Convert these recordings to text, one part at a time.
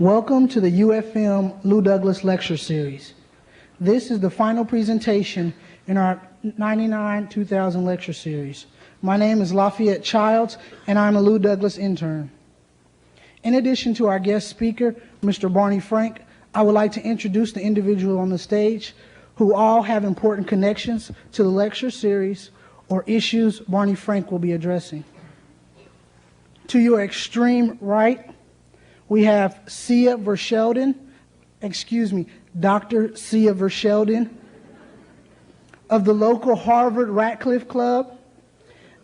Welcome to the UFM Lou Douglas Lecture Series. This is the final presentation in our 99-2000 lecture series. My name is Lafayette Childs, and I'm a Lou Douglas intern. In addition to our guest speaker, Mr. Barney Frank, I would like to introduce the individual on the stage who all have important connections to the lecture series or issues Barney Frank will be addressing. To your extreme right, we have Dr. Sia Verschelden of the local Harvard Radcliffe Club.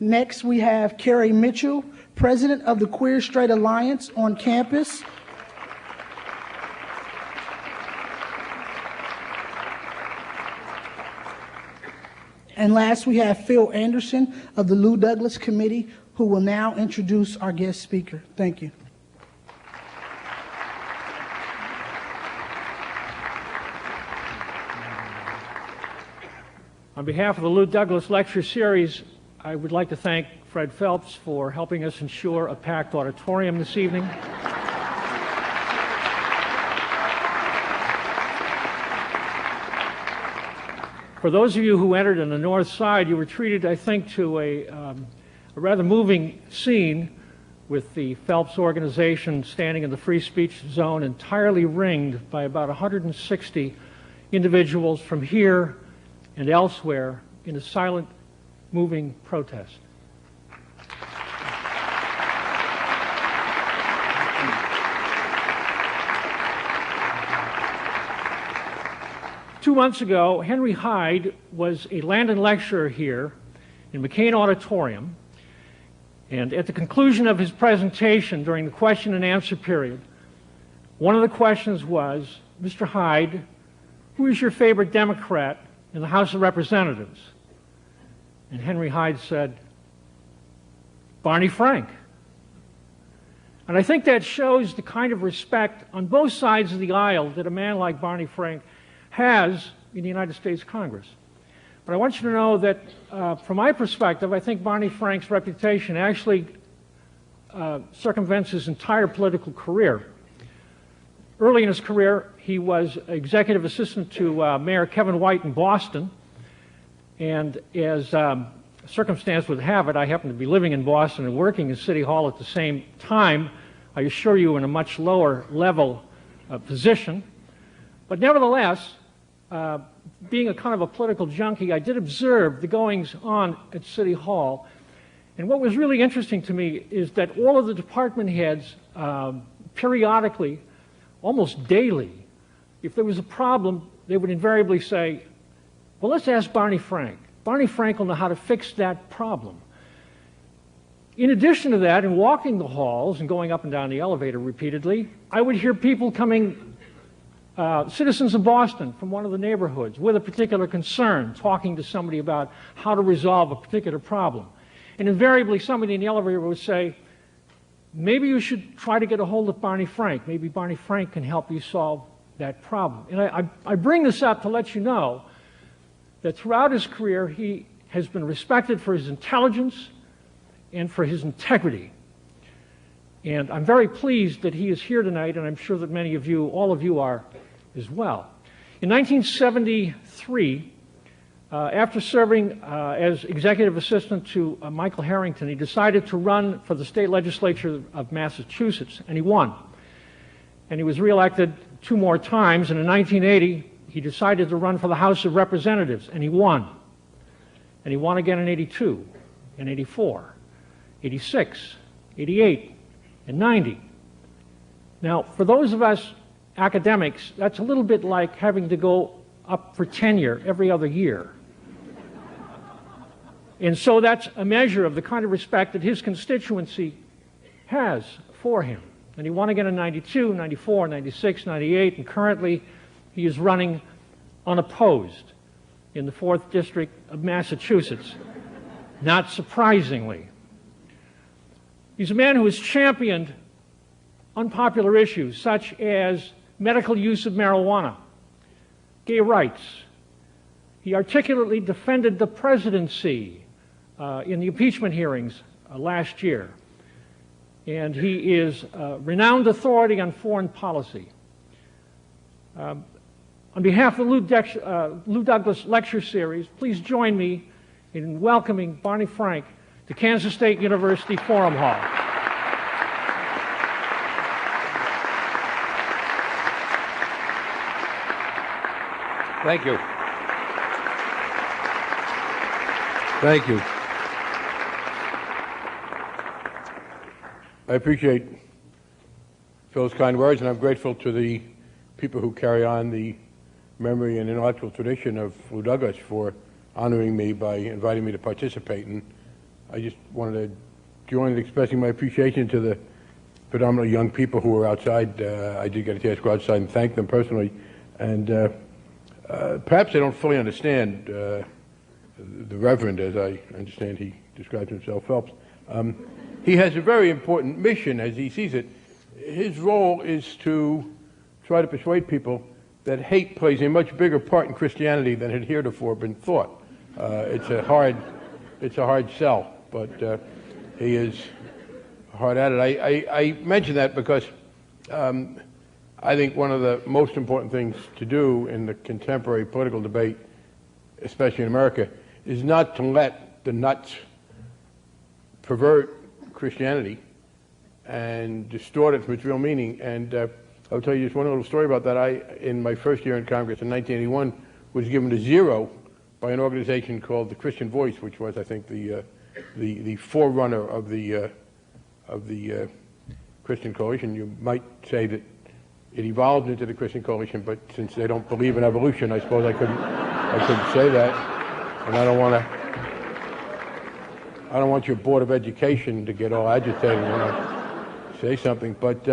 Next, we have Carrie Mitchell, president of the Queer Straight Alliance on campus. And last, we have Phil Anderson of the Lou Douglas Committee, who will now introduce our guest speaker. Thank you. On behalf of the Lou Douglas Lecture Series, I would like to thank Fred Phelps for helping us ensure a packed auditorium this evening. For those of you who entered on the north side, you were treated, I think, to a rather moving scene with the Phelps organization standing in the free speech zone, entirely ringed by about 160 individuals from here and elsewhere in a silent, moving protest. Two months ago, Henry Hyde was a Landon lecturer here in McCain Auditorium, and at the conclusion of his presentation during the question and answer period, one of the questions was, Mr. Hyde, who is your favorite Democrat in the House of Representatives? And Henry Hyde said, Barney Frank. And I think that shows the kind of respect on both sides of the aisle that a man like Barney Frank has in the United States Congress. But I want you to know that from my perspective, I think Barney Frank's reputation actually circumvents his entire political career. Early in his career, he was executive assistant to Mayor Kevin White in Boston. And as circumstance would have it, I happened to be living in Boston and working in City Hall at the same time. I assure you, in a much lower level position. But nevertheless, being a kind of a political junkie, I did observe the goings on at City Hall. And what was really interesting to me is that all of the department heads periodically, almost daily, if there was a problem, they would invariably say, well, let's ask Barney Frank. Barney Frank will know how to fix that problem. In addition to that, in walking the halls and going up and down the elevator repeatedly, I would hear people coming, citizens of Boston from one of the neighborhoods with a particular concern, talking to somebody about how to resolve a particular problem. And invariably, somebody in the elevator would say, maybe you should try to get a hold of Barney Frank. Maybe Barney Frank can help you solve that problem. And I bring this up to let you know that throughout his career, he has been respected for his intelligence and for his integrity. And I'm very pleased that he is here tonight, and I'm sure that many of you, all of you are as well. In 1973, after serving as executive assistant to Michael Harrington, he decided to run for the state legislature of Massachusetts, and he won. And he was reelected 2 more times, and in 1980, he decided to run for the House of Representatives, and he won. And he won again in 82, and 84, 86, 88, and 90. Now, for those of us academics, that's a little bit like having to go up for tenure every other year. And so that's a measure of the kind of respect that his constituency has for him. And he won again in 92, 94, 96, 98, and currently he is running unopposed in the 4th District of Massachusetts, not surprisingly. He's a man who has championed unpopular issues such as medical use of marijuana, gay rights. He articulately defended the presidency in the impeachment hearings last year. and he is a renowned authority on foreign policy. On behalf of the Lou Douglas Lecture Series, please join me in welcoming Barney Frank to Kansas State University Forum Hall. Thank you. Thank you. I appreciate Phil's kind words, and I'm grateful to the people who carry on the memory and intellectual tradition of Lou Douglas for honoring me by inviting me to participate. And I just wanted to join in expressing my appreciation to the predominantly young people who were outside. I did get a chance to go outside and thank them personally. And perhaps I don't fully understand the Reverend, as I understand he describes himself, Phelps. He has a very important mission as he sees it. His role is to try to persuade people that hate plays a much bigger part in Christianity than had heretofore been thought. It's a hard sell, but he is hard at it. I mention that because I think one of the most important things to do in the contemporary political debate, especially in America, is not to let the nuts pervert Christianity and distort it from its real meaning. And I'll tell you just one little story about that. In my first year in Congress in 1981, was given a 0 by an organization called the Christian Voice, which was, I think, the forerunner of the Christian Coalition. You might say that it evolved into the Christian Coalition, but since they don't believe in evolution, I suppose I couldn't say that. And I don't want your Board of Education to get all agitated when I say something. But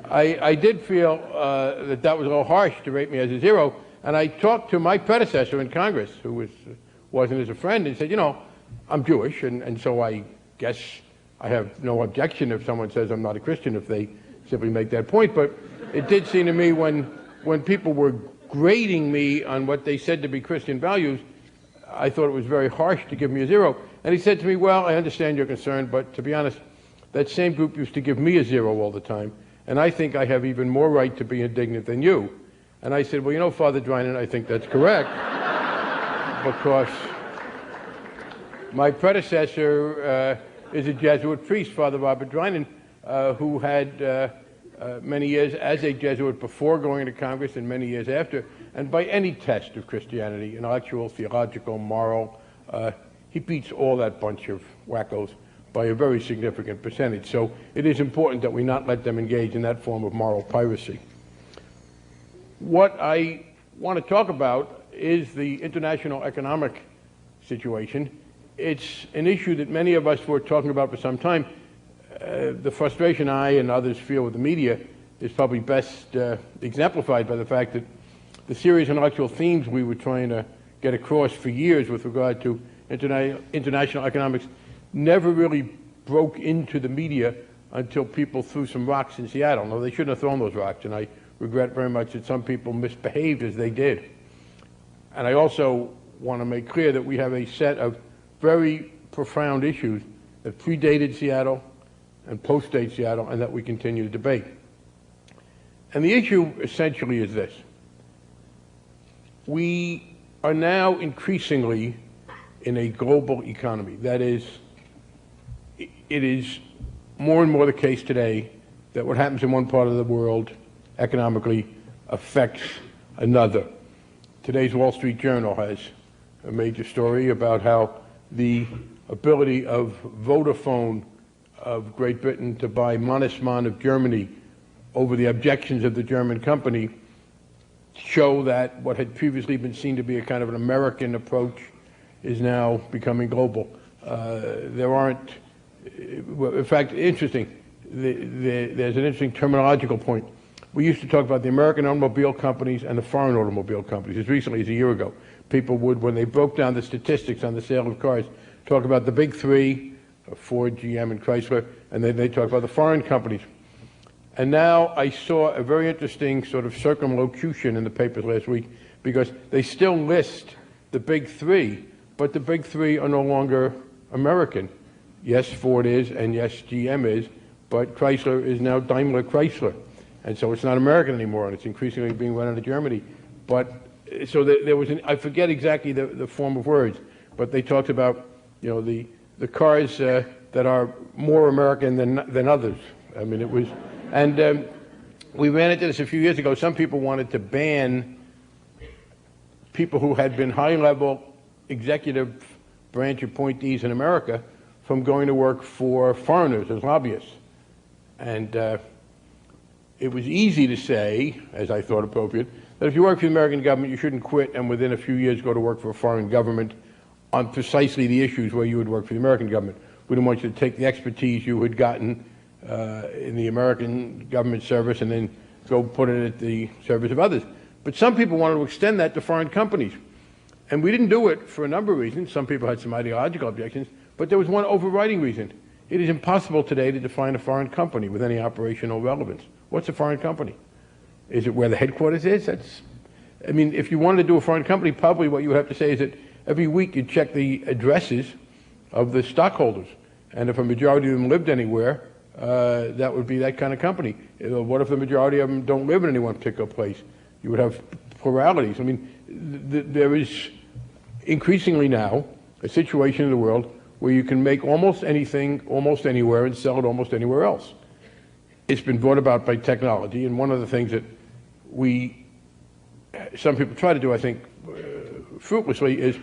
I did feel that was a little harsh to rate me as a 0. And I talked to my predecessor in Congress, who wasn't as a friend, and said, you know, I'm Jewish, and so I guess I have no objection if someone says I'm not a Christian, if they simply make that point. But it did seem to me when people were grading me on what they said to be Christian values, I thought it was very harsh to give me a 0. And he said to me, well, I understand your concern, but to be honest, that same group used to give me a 0 all the time, and I think I have even more right to be indignant than you. And I said, well, you know, Father Drinan, I think that's correct, because my predecessor is a Jesuit priest, Father Robert Drinan, who had many years as a Jesuit before going to Congress and many years after, and by any test of Christianity, intellectual, theological, moral, he beats all that bunch of wackos by a very significant percentage. So it is important that we not let them engage in that form of moral piracy. What I want to talk about is the international economic situation. It's an issue that many of us were talking about for some time. The frustration I and others feel with the media is probably best exemplified by the fact that the serious intellectual themes we were trying to get across for years with regard to international economics never really broke into the media until people threw some rocks in Seattle. No, they shouldn't have thrown those rocks, and I regret very much that some people misbehaved as they did. And I also want to make clear that we have a set of very profound issues that predated Seattle and post-date Seattle, and that we continue to debate. And the issue essentially is this. We are now increasingly in a global economy. That is, it is more and more the case today that what happens in one part of the world economically affects another. Today's Wall Street Journal has a major story about how the ability of Vodafone of Great Britain to buy Mannesmann of Germany over the objections of the German company show that what had previously been seen to be a kind of an American approach is now becoming global. There aren't, in fact, interesting, there's an interesting terminological point. We used to talk about the American automobile companies and the foreign automobile companies. As recently as a year ago, people would, when they broke down the statistics on the sale of cars, talk about the big three, Ford, GM, and Chrysler, and then they talk about the foreign companies. And now I saw a very interesting sort of circumlocution in the papers last week, because they still list the big three, but the big three are no longer American. Yes, Ford is, and yes, GM is, but Chrysler is now Daimler Chrysler. And so it's not American anymore, and it's increasingly being run out of Germany. But so there was I forget exactly the form of words, but they talked about, the cars that are more American than others. I mean, it was, and we ran into this a few years ago. Some people wanted to ban people who had been high-level executive branch appointees in America from going to work for foreigners as lobbyists. And it was easy to say, as I thought appropriate, that if you work for the American government, you shouldn't quit and within a few years go to work for a foreign government on precisely the issues where you would work for the American government. We don't want you to take the expertise you had gotten in the American government service and then go put it at the service of others. But some people wanted to extend that to foreign companies. And we didn't do it for a number of reasons. Some people had some ideological objections, but there was one overriding reason. It is impossible today to define a foreign company with any operational relevance. What's a foreign company? Is it where the headquarters is? If you wanted to do a foreign company, probably what you would have to say is that every week you'd check the addresses of the stockholders. And if a majority of them lived anywhere, that would be that kind of company. What if the majority of them don't live in any one particular place? You would have pluralities. There is increasingly now a situation in the world where you can make almost anything, almost anywhere, and sell it almost anywhere else. It's been brought about by technology, and one of the things that some people try to do, I think, fruitlessly, is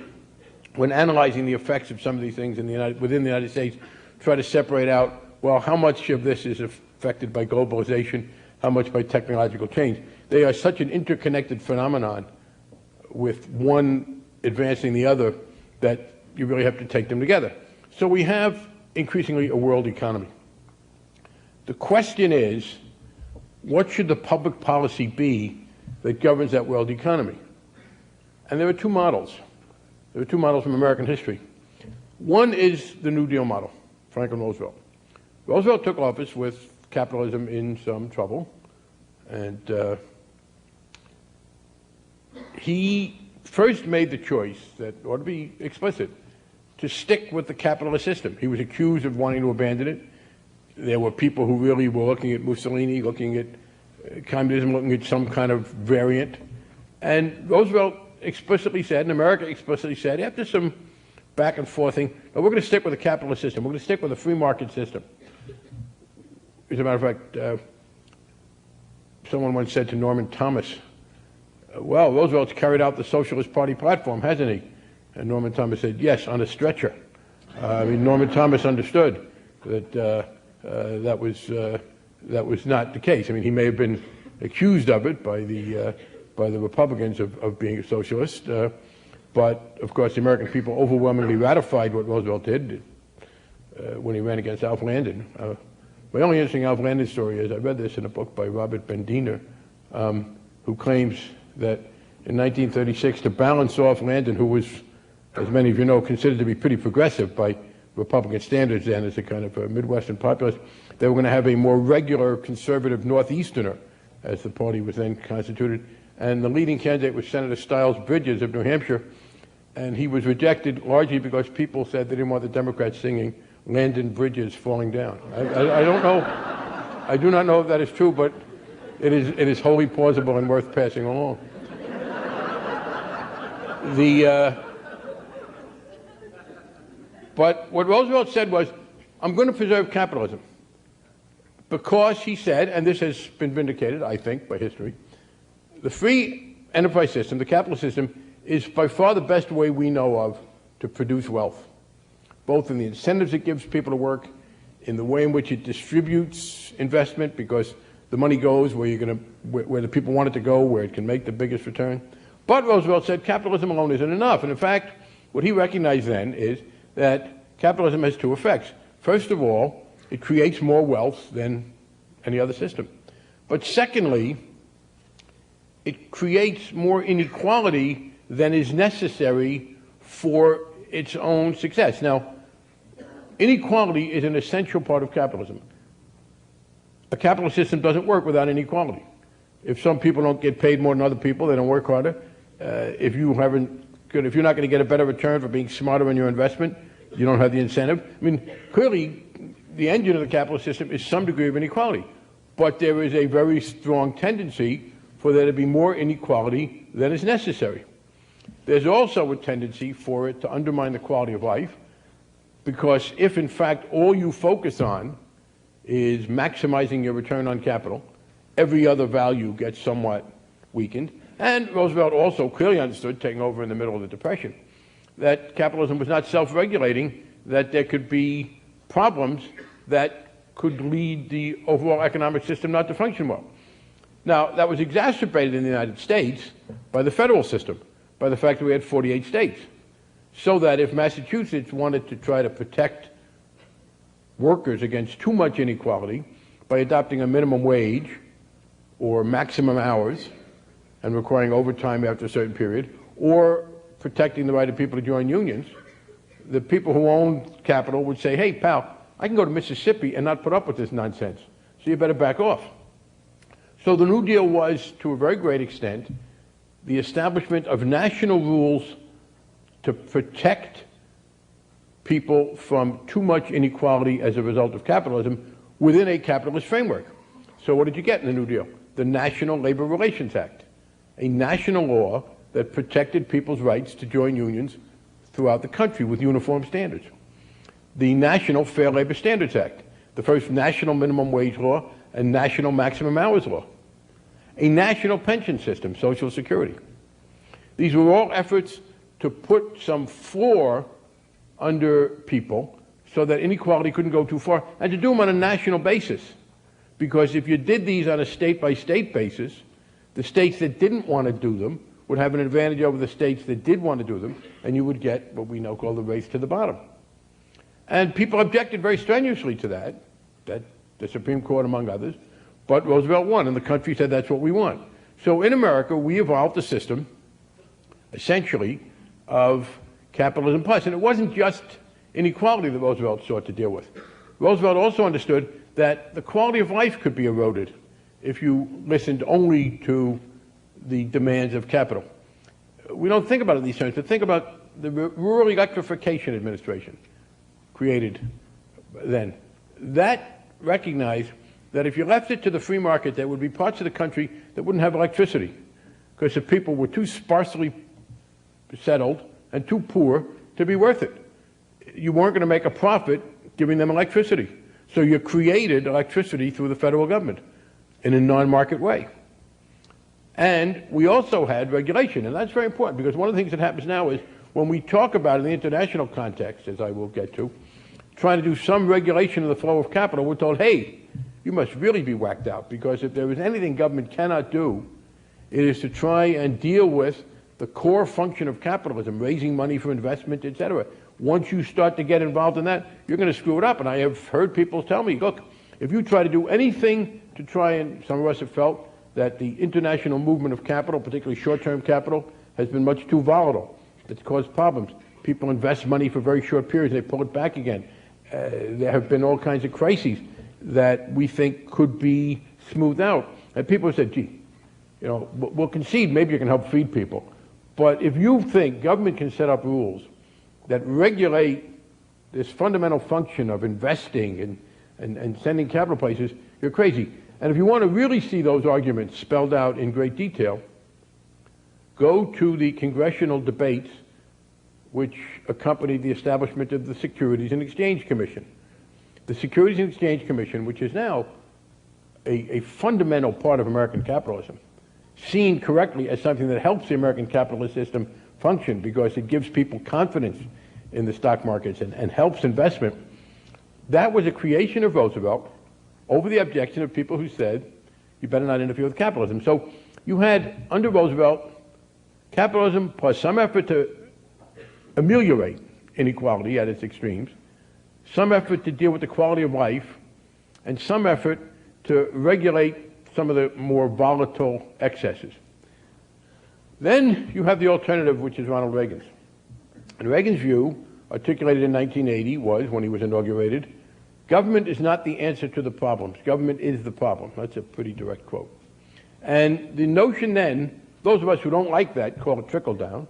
when analyzing the effects of some of these things within the United States, try to separate out, well, how much of this is affected by globalization, how much by technological change. They are such an interconnected phenomenon, with one advancing the other, that you really have to take them together. So we have increasingly a world economy. The question is, what should the public policy be that governs that world economy? And there are two models. There are two models from American history. One is the New Deal model, Franklin Roosevelt. Roosevelt took office with capitalism in some trouble, and he first made the choice that ought to be explicit, to stick with the capitalist system. He was accused of wanting to abandon it. There were people who really were looking at Mussolini, looking at communism, looking at some kind of variant. And Roosevelt explicitly said, and America explicitly said, after some back and forthing, no, we're going to stick with the capitalist system. We're going to stick with the free market system. As a matter of fact, someone once said to Norman Thomas, well, Roosevelt's carried out the Socialist Party platform, hasn't he? And Norman Thomas said, yes, on a stretcher. Norman Thomas understood that that was not the case. He may have been accused of it by the Republicans of being a socialist, but of course the American people overwhelmingly ratified what Roosevelt did when he ran against Alf Landon. My only interesting Alf Landon story is I read this in a book by Robert Bendiner, who claims that in 1936, to balance off Landon, who was, as many of you know, considered to be pretty progressive by Republican standards then as a kind of a Midwestern populist, they were going to have a more regular conservative Northeasterner, as the party was then constituted. And the leading candidate was Senator Stiles Bridges of New Hampshire, and he was rejected largely because people said they didn't want the Democrats singing Landon Bridges Falling Down. I don't know, I do not know if that is true, but it is wholly plausible and worth passing along. But what Roosevelt said was, I'm going to preserve capitalism. Because he said, and this has been vindicated, I think, by history, the free enterprise system, the capitalist system, is by far the best way we know of to produce wealth, both in the incentives it gives people to work, in the way in which it distributes investment, because the money goes where where the people want it to go, where it can make the biggest return. But Roosevelt said capitalism alone isn't enough. And in fact, what he recognized then is that capitalism has two effects. First of all, it creates more wealth than any other system. But secondly, it creates more inequality than is necessary for its own success. Now, inequality is an essential part of capitalism. A capitalist system doesn't work without inequality. If some people don't get paid more than other people, they don't work harder. If you're not going to get a better return for being smarter in your investment, you don't have the incentive. Clearly, the engine of the capitalist system is some degree of inequality. But there is a very strong tendency for there to be more inequality than is necessary. There's also a tendency for it to undermine the quality of life, because if, in fact, all you focus on is maximizing your return on capital, every other value gets somewhat weakened. And Roosevelt also clearly understood, taking over in the middle of the Depression, that capitalism was not self-regulating, that there could be problems that could lead the overall economic system not to function well. Now, that was exacerbated in the United States by the federal system, by the fact that we had 48 states. So that if Massachusetts wanted to try to protect workers against too much inequality by adopting a minimum wage or maximum hours and requiring overtime after a certain period, or protecting the right of people to join unions, the people who own capital would say, hey, pal, I can go to Mississippi and not put up with this nonsense, so you better back off. So the New Deal was, to a very great extent, the establishment of national rules to protect people from too much inequality as a result of capitalism within a capitalist framework. So what did you get in the New Deal? The National Labor Relations Act, a national law that protected people's rights to join unions throughout the country with uniform standards. The National Fair Labor Standards Act, the first national minimum wage law and national maximum hours law. A national pension system, Social Security. These were all efforts to put some floor under people so that inequality couldn't go too far, and to do them on a national basis. Because if you did these on a state-by-state basis, the states that didn't want to do them would have an advantage over the states that did want to do them, and you would get what we now call the race to the bottom. And people objected very strenuously to that the Supreme Court among others, but Roosevelt won, and the country said that's what we want. So in America, we evolved a system, essentially, of capitalism plus. And it wasn't just inequality that Roosevelt sought to deal with. Roosevelt also understood that the quality of life could be eroded if you listened only to the demands of capital. We don't think about it in these terms, but think about the Rural Electrification Administration created then. That recognized that if you left it to the free market, there would be parts of the country that wouldn't have electricity because the people were too sparsely settled and too poor to be worth it. You weren't going to make a profit giving them electricity. So you created electricity through the federal government in a non-market way. And we also had regulation, and that's very important because one of the things that happens now is when we talk about in the international context, as I will get to, trying to do some regulation of the flow of capital, we're told, hey, you must really be whacked out because if there is anything government cannot do, it is to try and deal with the core function of capitalism, raising money for investment, etc. Once you start to get involved in that, you're going to screw it up. And I have heard people tell me, look, if you try to do anything to try and, some of us have felt that the international movement of capital, particularly short-term capital, has been much too volatile. It's caused problems. People invest money for very short periods, they pull it back again. There have been all kinds of crises that we think could be smoothed out. And people have said, gee, you know, we'll concede maybe you can help feed people. But if you think government can set up rules that regulate this fundamental function of investing and sending capital places, you're crazy. And if you want to really see those arguments spelled out in great detail, go to the congressional debates which accompanied the establishment of the Securities and Exchange Commission. The Securities and Exchange Commission, which is now a fundamental part of American capitalism, seen correctly as something that helps the American capitalist system function because it gives people confidence in the stock markets and helps investment. That was a creation of Roosevelt over the objection of people who said, you better not interfere with capitalism. So you had, under Roosevelt, capitalism plus some effort to ameliorate inequality at its extremes, some effort to deal with the quality of life, and some effort to regulate some of the more volatile excesses. Then you have the alternative, which is Ronald Reagan's. And Reagan's view, articulated in 1980, was, when he was inaugurated, government is not the answer to the problems. Government is the problem. That's a pretty direct quote. And the notion then, those of us who don't like that call it trickle down,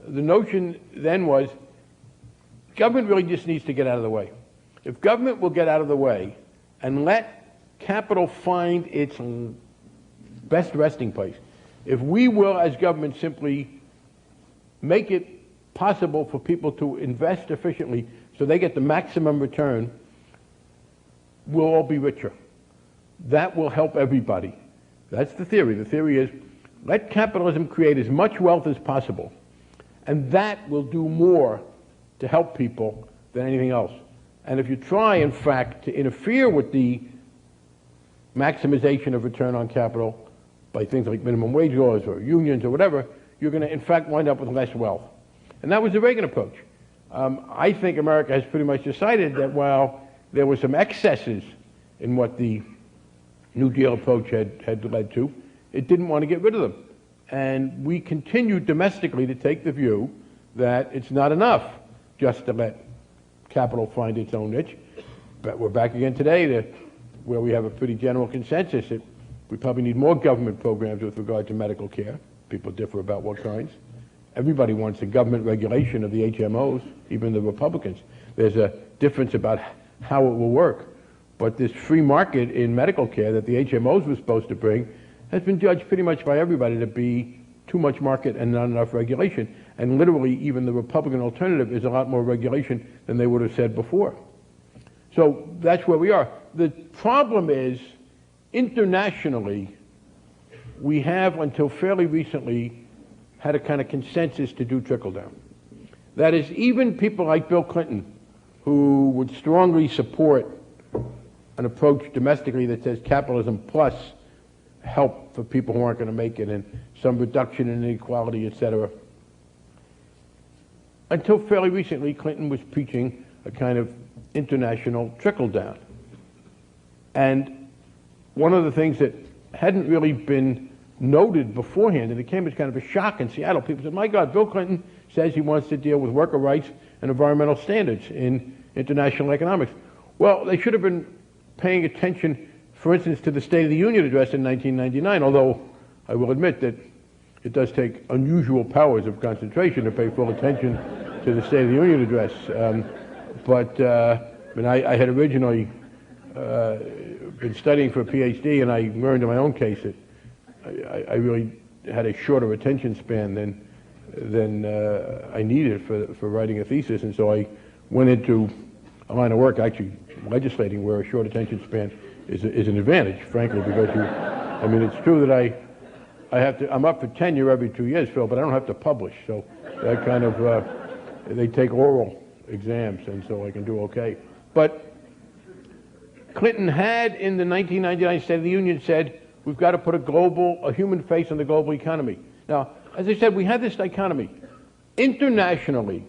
the notion then was government really just needs to get out of the way. if government will get out of the way and let capital find its best resting place, if we will, as government, simply make it possible for people to invest efficiently so they get the maximum return, we'll all be richer. That will help everybody. That's the theory. The theory is let capitalism create as much wealth as possible, and that will do more to help people than anything else. And if you try, in fact, to interfere with the maximization of return on capital by things like minimum wage laws or unions or whatever, you're going to, in fact, wind up with less wealth. And that was the Reagan approach. I think America has pretty much decided that while there were some excesses in what the New Deal approach had led to, it didn't want to get rid of them. And we continue domestically to take the view that it's not enough just to let capital find its own niche. But we're back again today where we have a pretty general consensus that we probably need more government programs with regard to medical care. People differ about what kinds. Everybody wants a government regulation of the HMOs, even the Republicans. There's a difference about how it will work. But this free market in medical care that the HMOs were supposed to bring has been judged pretty much by everybody to be too much market and not enough regulation. And literally, even the Republican alternative is a lot more regulation than they would have said before. So that's where we are. The problem is, internationally, we have, until fairly recently, had a kind of consensus to do trickle-down. That is, even people like Bill Clinton, who would strongly support an approach domestically that says capitalism plus help for people who aren't going to make it and some reduction in inequality, et cetera. Until fairly recently, Clinton was preaching a kind of international trickle-down. And one of the things that hadn't really been noted beforehand, and it came as kind of a shock in Seattle, people said, my God, Bill Clinton says he wants to deal with worker rights and environmental standards in international economics. Well, they should have been paying attention, for instance, to the State of the Union address in 1999, although I will admit that it does take unusual powers of concentration to pay full attention to the State of the Union address. I had originally been studying for a PhD, and I learned in my own case that I really had a shorter attention span than I needed for writing a thesis, and so I went into a line of work, actually legislating, where a short attention span is an advantage, frankly, because it's true that I'm up for tenure every 2 years, Phil, but I don't have to publish, so that kind of, they take oral exams, and so I can do okay. But Clinton had, in the 1999 State of the Union, said, we've got to put a human face on the global economy. Now, as I said, we have this dichotomy. Internationally,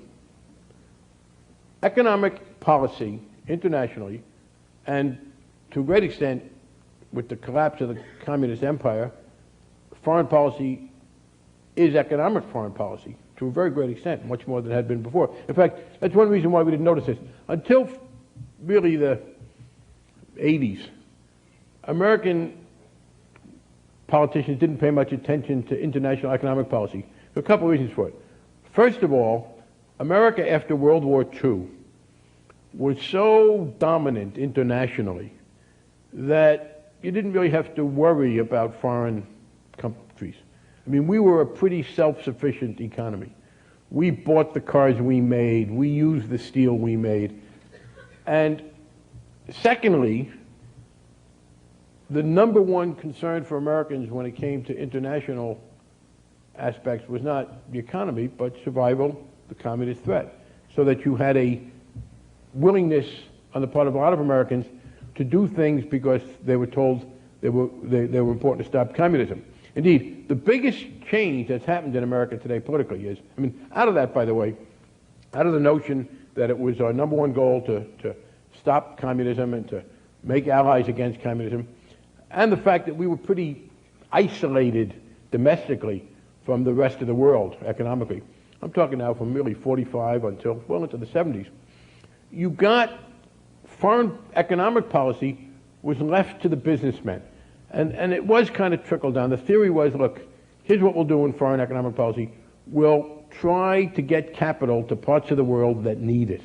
economic policy, internationally, and to a great extent, with the collapse of the communist empire, foreign policy is economic foreign policy, to a very great extent, much more than it had been before. In fact, that's one reason why we didn't notice this. Until really the 80s, American politicians didn't pay much attention to international economic policy. There are a couple of reasons for it. First of all, America after World War II was so dominant internationally that you didn't really have to worry about foreign countries. We were a pretty self-sufficient economy. We bought the cars we made. We used the steel we made. And secondly, the number one concern for Americans when it came to international aspects was not the economy, but survival, the communist threat. So that you had a willingness on the part of a lot of Americans to do things because they were told they were important to stop communism. Indeed, the biggest change that's happened in America today politically is, out of that, by the way, out of the notion that it was our number one goal to stop communism and to make allies against communism, and the fact that we were pretty isolated domestically from the rest of the world economically. I'm talking now from really 45 until well into the 70s. You got foreign economic policy was left to the businessmen. And it was kind of trickled down. The theory was, look, here's what we'll do in foreign economic policy. We'll try to get capital to parts of the world that need it.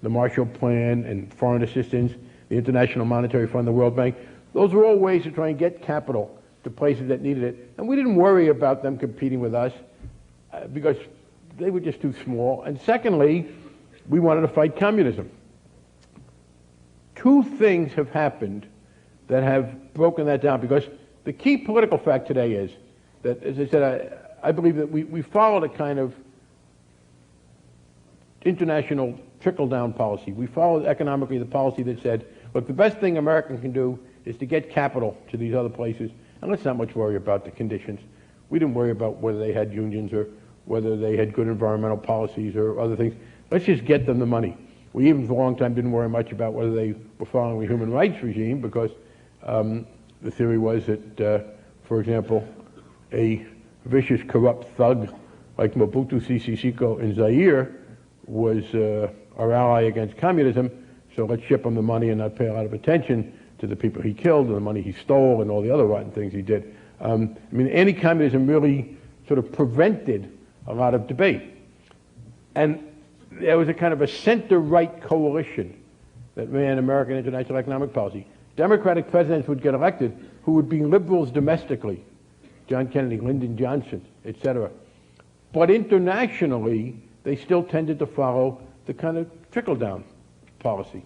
the Marshall Plan and foreign assistance, the International Monetary Fund, the World Bank. Those were all ways to try and get capital to places that needed it. And we didn't worry about them competing with us because they were just too small. And secondly, we wanted to fight communism. Two things have happened that have broken that down, because the key political fact today is that, as I said, I believe that we followed a kind of international trickle-down policy. We followed economically the policy that said, look, the best thing America can do is to get capital to these other places, and let's not much worry about the conditions. We didn't worry about whether they had unions or whether they had good environmental policies or other things. Let's just get them the money. We even for a long time didn't worry much about whether they were following the human rights regime, because the theory was that, for example, a vicious, corrupt thug like Mobutu Sese Seko in Zaire was our ally against communism, so let's ship him the money and not pay a lot of attention to the people he killed and the money he stole and all the other rotten things he did. I mean, anti-communism really sort of prevented a lot of debate. And there was a kind of a center-right coalition that ran American international economic policy. Democratic presidents would get elected who would be liberals domestically, John Kennedy, Lyndon Johnson, etc. But internationally, they still tended to follow the kind of trickle-down policy.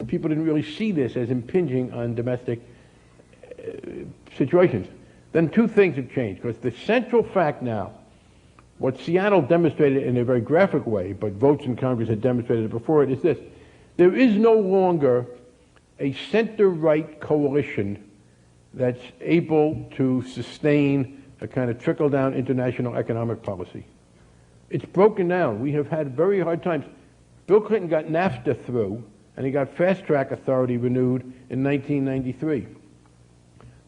People didn't really see this as impinging on domestic situations. Then two things have changed, because the central fact now, what Seattle demonstrated in a very graphic way, but votes in Congress had demonstrated it before it, is this: there is no longer a center-right coalition that's able to sustain a kind of trickle-down international economic policy. It's broken down. We have had very hard times. Bill Clinton got NAFTA through, and he got fast-track authority renewed in 1993.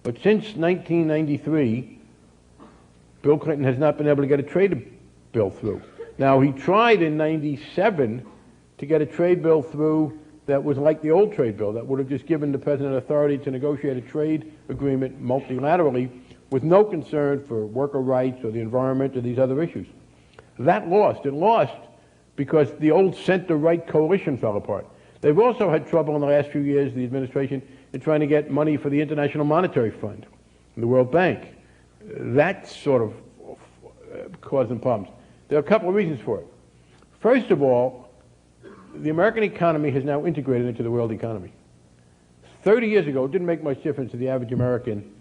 But since 1993, Bill Clinton has not been able to get a trade bill through. Now, he tried in 97 to get a trade bill through that was like the old trade bill, that would have just given the president authority to negotiate a trade agreement multilaterally with no concern for worker rights or the environment or these other issues. That lost. It lost because the old center-right coalition fell apart. They've also had trouble in the last few years, the administration, in trying to get money for the International Monetary Fund and the World Bank. That sort of caused them problems. There are a couple of reasons for it. First of all, the American economy has now integrated into the world economy. 30 years ago, it didn't make much difference to the average American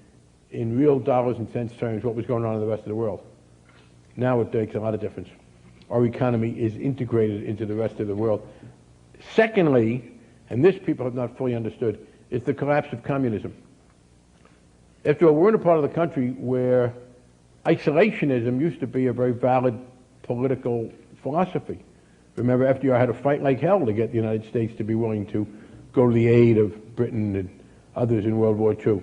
in real dollars and cents terms what was going on in the rest of the world. Now it makes a lot of difference. Our economy is integrated into the rest of the world. Secondly, and this people have not fully understood, is the collapse of communism. After all, we're in a part of the country where isolationism used to be a very valid political philosophy. Remember, FDR had to fight like hell to get the United States to be willing to go to the aid of Britain and others in World War II.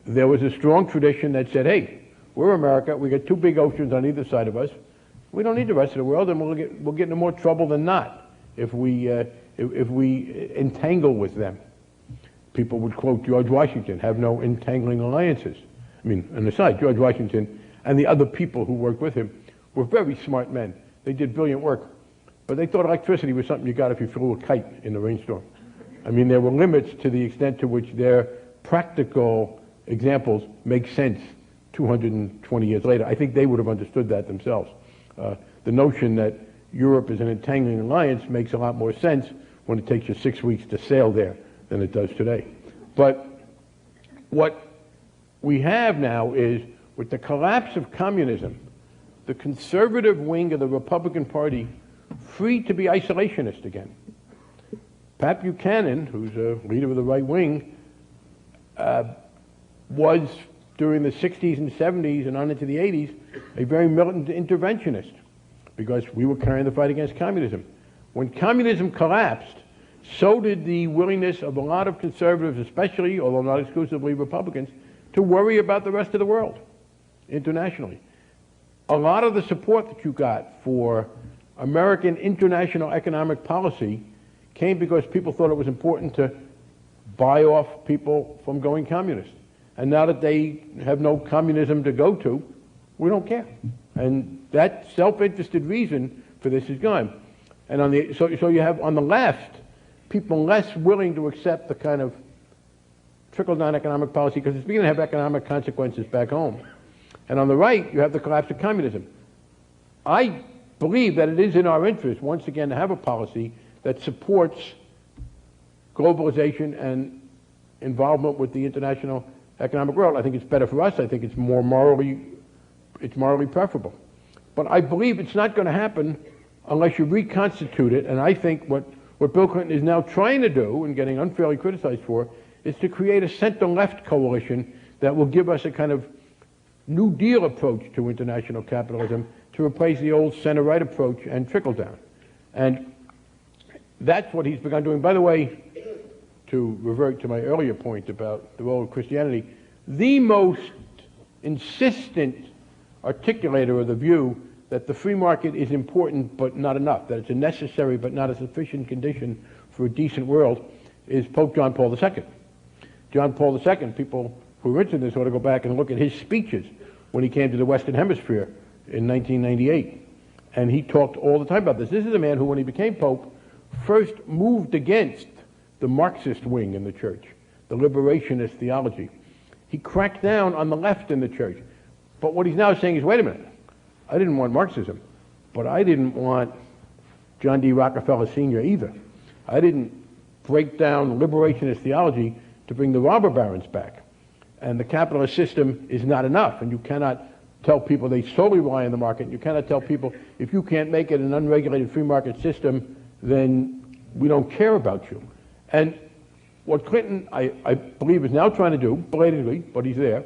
There was a strong tradition that said, hey, we're America, we got two big oceans on either side of us, we don't need the rest of the world, and we'll get into more trouble than not if we entangle with them. People would quote George Washington, have no entangling alliances. I mean, on the side, George Washington and the other people who worked with him were very smart men. They did brilliant work, but they thought electricity was something you got if you flew a kite in a rainstorm. I mean, there were limits to the extent to which their practical examples make sense 220 years later. I think they would have understood that themselves. The notion that Europe is an entangling alliance makes a lot more sense when it takes you 6 weeks to sail there than it does today. But what we have now is, with the collapse of communism, the conservative wing of the Republican Party free to be isolationist again. Pat Buchanan, who's a leader of the right wing, was, during the 60s and 70s and on into the 80s, a very militant interventionist, because we were carrying the fight against communism. When communism collapsed, so did the willingness of a lot of conservatives, especially, although not exclusively Republicans, to worry about the rest of the world internationally. A lot of the support that you got for American international economic policy came because people thought it was important to buy off people from going communist. And now that they have no communism to go to, we don't care. And that self-interested reason for this is gone. And so you have on the left people less willing to accept the kind of trickle-down economic policy because it's beginning to have economic consequences back home. And on the right, you have the collapse of communism. I believe that it is in our interest, once again, to have a policy that supports globalization and involvement with the international economic world. I think it's better for us. I think it's morally preferable. But I believe it's not going to happen unless you reconstitute it. And I think what Bill Clinton is now trying to do, and getting unfairly criticized for, is to create a center-left coalition that will give us a kind of New Deal approach to international capitalism to replace the old center-right approach and trickle-down. And that's what he's begun doing. By the way, to revert to my earlier point about the role of Christianity, the most insistent articulator of the view that the free market is important but not enough, that it's a necessary but not a sufficient condition for a decent world, is Pope John Paul II. John Paul II, people who are interested in this ought to go back and look at his speeches when he came to the Western Hemisphere in 1998. And he talked all the time about this. This is a man who, when he became Pope, first moved against the Marxist wing in the church, the liberationist theology. He cracked down on the left in the church. But what he's now saying is, wait a minute, I didn't want Marxism, but I didn't want John D. Rockefeller Sr. either. I didn't break down liberationist theology to bring the robber barons back. And the capitalist system is not enough, and you cannot tell people they solely rely on the market. You cannot tell people, if you can't make it an unregulated free market system, then we don't care about you. And what Clinton, I believe, is now trying to do, belatedly, but he's there,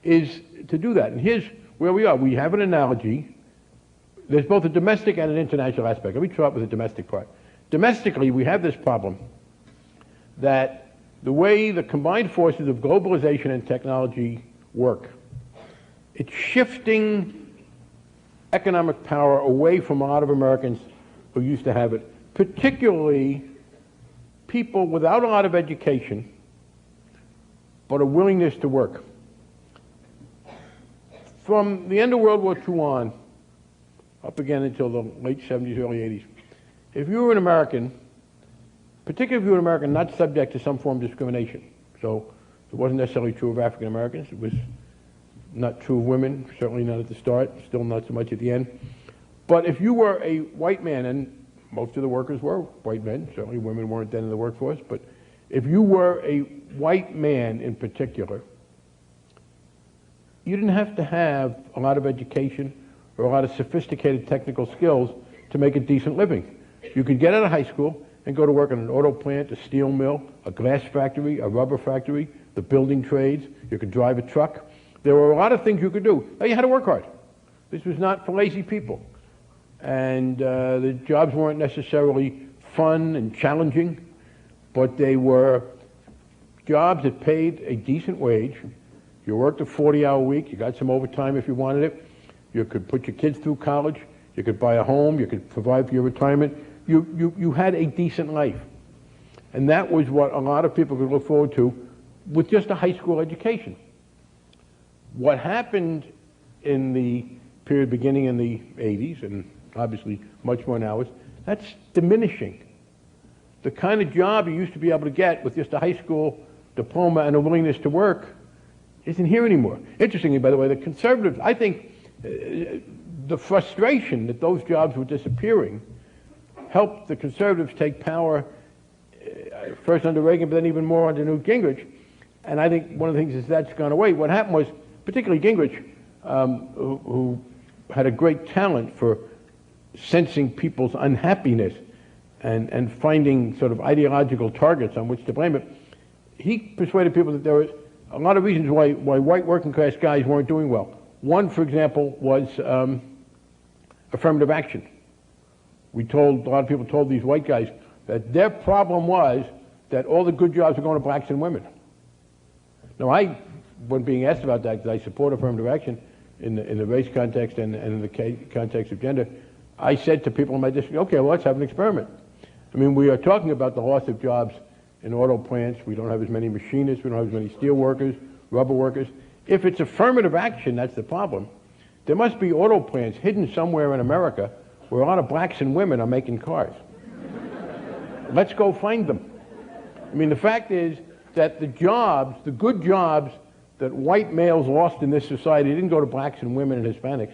is to do that. And here's where we are. We have an analogy. There's both a domestic and an international aspect. Let me start with the domestic part. Domestically, we have this problem that the way the combined forces of globalization and technology work, it's shifting economic power away from a lot of Americans who used to have it, particularly people without a lot of education, but a willingness to work. From the end of World War II on, up again until the late 70s, early 80s, if you were an American, particularly if you were an American not subject to some form of discrimination, so it wasn't necessarily true of African Americans, it was not true of women, certainly not at the start, still not so much at the end. But if you were a white man, and most of the workers were white men, certainly women weren't then in the workforce, but if you were a white man in particular, you didn't have to have a lot of education or a lot of sophisticated technical skills to make a decent living. You could get out of high school and go to work in an auto plant, a steel mill, a glass factory, a rubber factory, the building trades. You could drive a truck. There were a lot of things you could do. Now, you had to work hard. This was not for lazy people. And the jobs weren't necessarily fun and challenging, but they were jobs that paid a decent wage. You worked a 40-hour week. You got some overtime if you wanted it. You could put your kids through college. You could buy a home. You could provide for your retirement. You had a decent life. And that was what a lot of people could look forward to with just a high school education. What happened in the period beginning in the 80s, and obviously much more now, is that's diminishing. The kind of job you used to be able to get with just a high school diploma and a willingness to work isn't here anymore. Interestingly, by the way, the conservatives, I think the frustration that those jobs were disappearing helped the conservatives take power first under Reagan, but then even more under Newt Gingrich. And I think one of the things is that's gone away. What happened was, particularly Gingrich, who had a great talent for sensing people's unhappiness and finding sort of ideological targets on which to blame it, he persuaded people that there were a lot of reasons why white working class guys weren't doing well. One, for example, was affirmative action. A lot of people told these white guys that their problem was that all the good jobs were going to blacks and women. Now, when being asked about that, because I support affirmative action in the race context and in the context of gender, I said to people in my district, okay, well, let's have an experiment. I mean, we are talking about the loss of jobs in auto plants. We don't have as many machinists. We don't have as many steel workers, rubber workers. If it's affirmative action, that's the problem. There must be auto plants hidden somewhere in America where a lot of blacks and women are making cars. Let's go find them. I mean, the fact is that the jobs, the good jobs that white males lost in this society didn't go to blacks and women and Hispanics.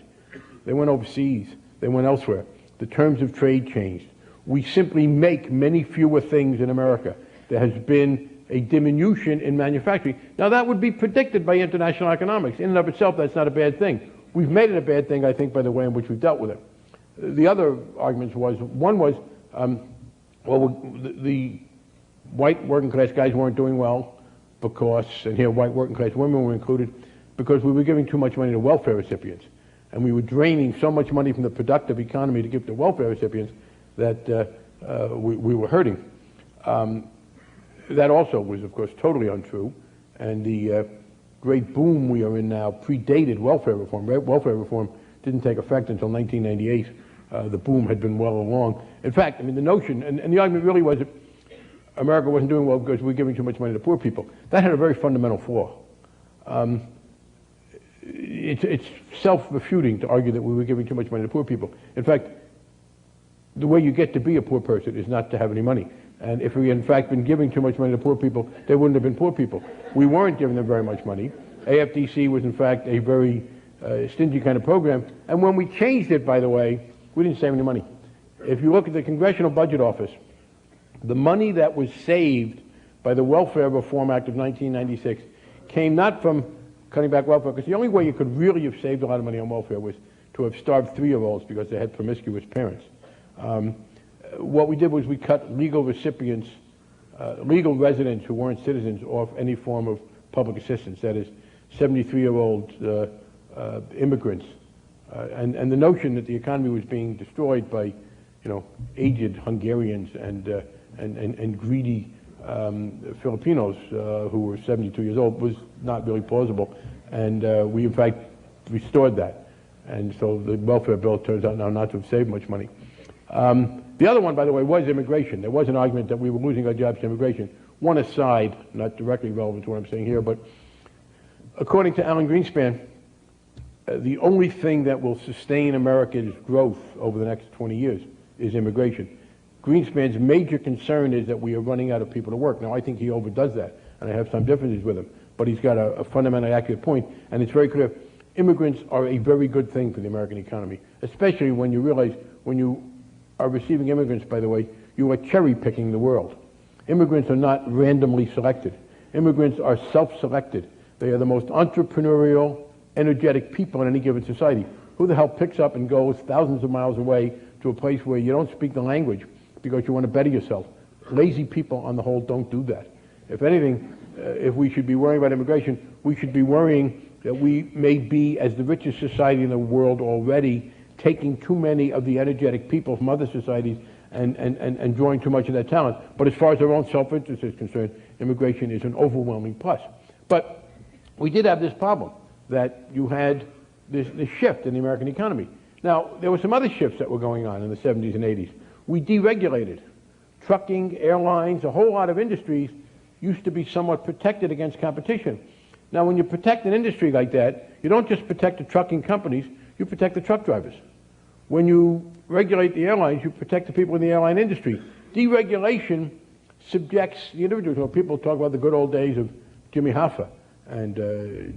They went overseas. They went elsewhere. The terms of trade changed. We simply make many fewer things in America. There has been a diminution in manufacturing. Now, that would be predicted by international economics. In and of itself, that's not a bad thing. We've made it a bad thing, I think, by the way in which we've dealt with it. The other arguments was, one was, the white working class guys weren't doing well because, and here white working class women were included, because we were giving too much money to welfare recipients. And we were draining so much money from the productive economy to give to welfare recipients that we were hurting. That also was, of course, totally untrue. And the great boom we are in now predated welfare reform. Welfare reform didn't take effect until 1998. The boom had been well along. In fact, I mean, the notion, and the argument really was that America wasn't doing well because we were giving too much money to poor people. That had a very fundamental flaw. It's self-refuting to argue that we were giving too much money to poor people. In fact, the way you get to be a poor person is not to have any money. And if we had in fact been giving too much money to poor people, they wouldn't have been poor people. We weren't giving them very much money. AFDC was in fact a very stingy kind of program. And when we changed it, by the way, we didn't save any money. If you look at the Congressional Budget Office, the money that was saved by the Welfare Reform Act of 1996 came not from cutting back welfare, because the only way you could really have saved a lot of money on welfare was to have starved 3-year-olds because they had promiscuous parents. What we did was we cut legal recipients, legal residents who weren't citizens off any form of public assistance, that is 73-year-old immigrants. And the notion that the economy was being destroyed by, aged Hungarians and greedy Filipinos who were 72 years old was not really plausible. And we, in fact, restored that. And so the welfare bill turns out now not to have saved much money. The other one, by the way, was immigration. There was an argument that we were losing our jobs to immigration. One aside, not directly relevant to what I'm saying here, but according to Alan Greenspan, the only thing that will sustain America's growth over the next 20 years is immigration. Greenspan's major concern is that we are running out of people to work. Now, I think he overdoes that, and I have some differences with him, but he's got a fundamentally accurate point, and it's very clear. Immigrants are a very good thing for the American economy, especially when you realize when you are receiving immigrants, by the way, you are cherry-picking the world. Immigrants are not randomly selected. Immigrants are self-selected. They are the most entrepreneurial, energetic people in any given society. Who the hell picks up and goes thousands of miles away to a place where you don't speak the language because you want to better yourself? Lazy people, on the whole, don't do that. If anything, if we should be worrying about immigration, we should be worrying that we may be, as the richest society in the world already, taking too many of the energetic people from other societies and drawing too much of that talent. But as far as our own self-interest is concerned, immigration is an overwhelming plus. But we did have this problem, that you had this shift in the American economy. Now, there were some other shifts that were going on in the 70s and 80s. We deregulated. Trucking, airlines, a whole lot of industries used to be somewhat protected against competition. Now, when you protect an industry like that, you don't just protect the trucking companies, you protect the truck drivers. When you regulate the airlines, you protect the people in the airline industry. Deregulation subjects the individuals. Well, people talk about the good old days of Jimmy Hoffa, and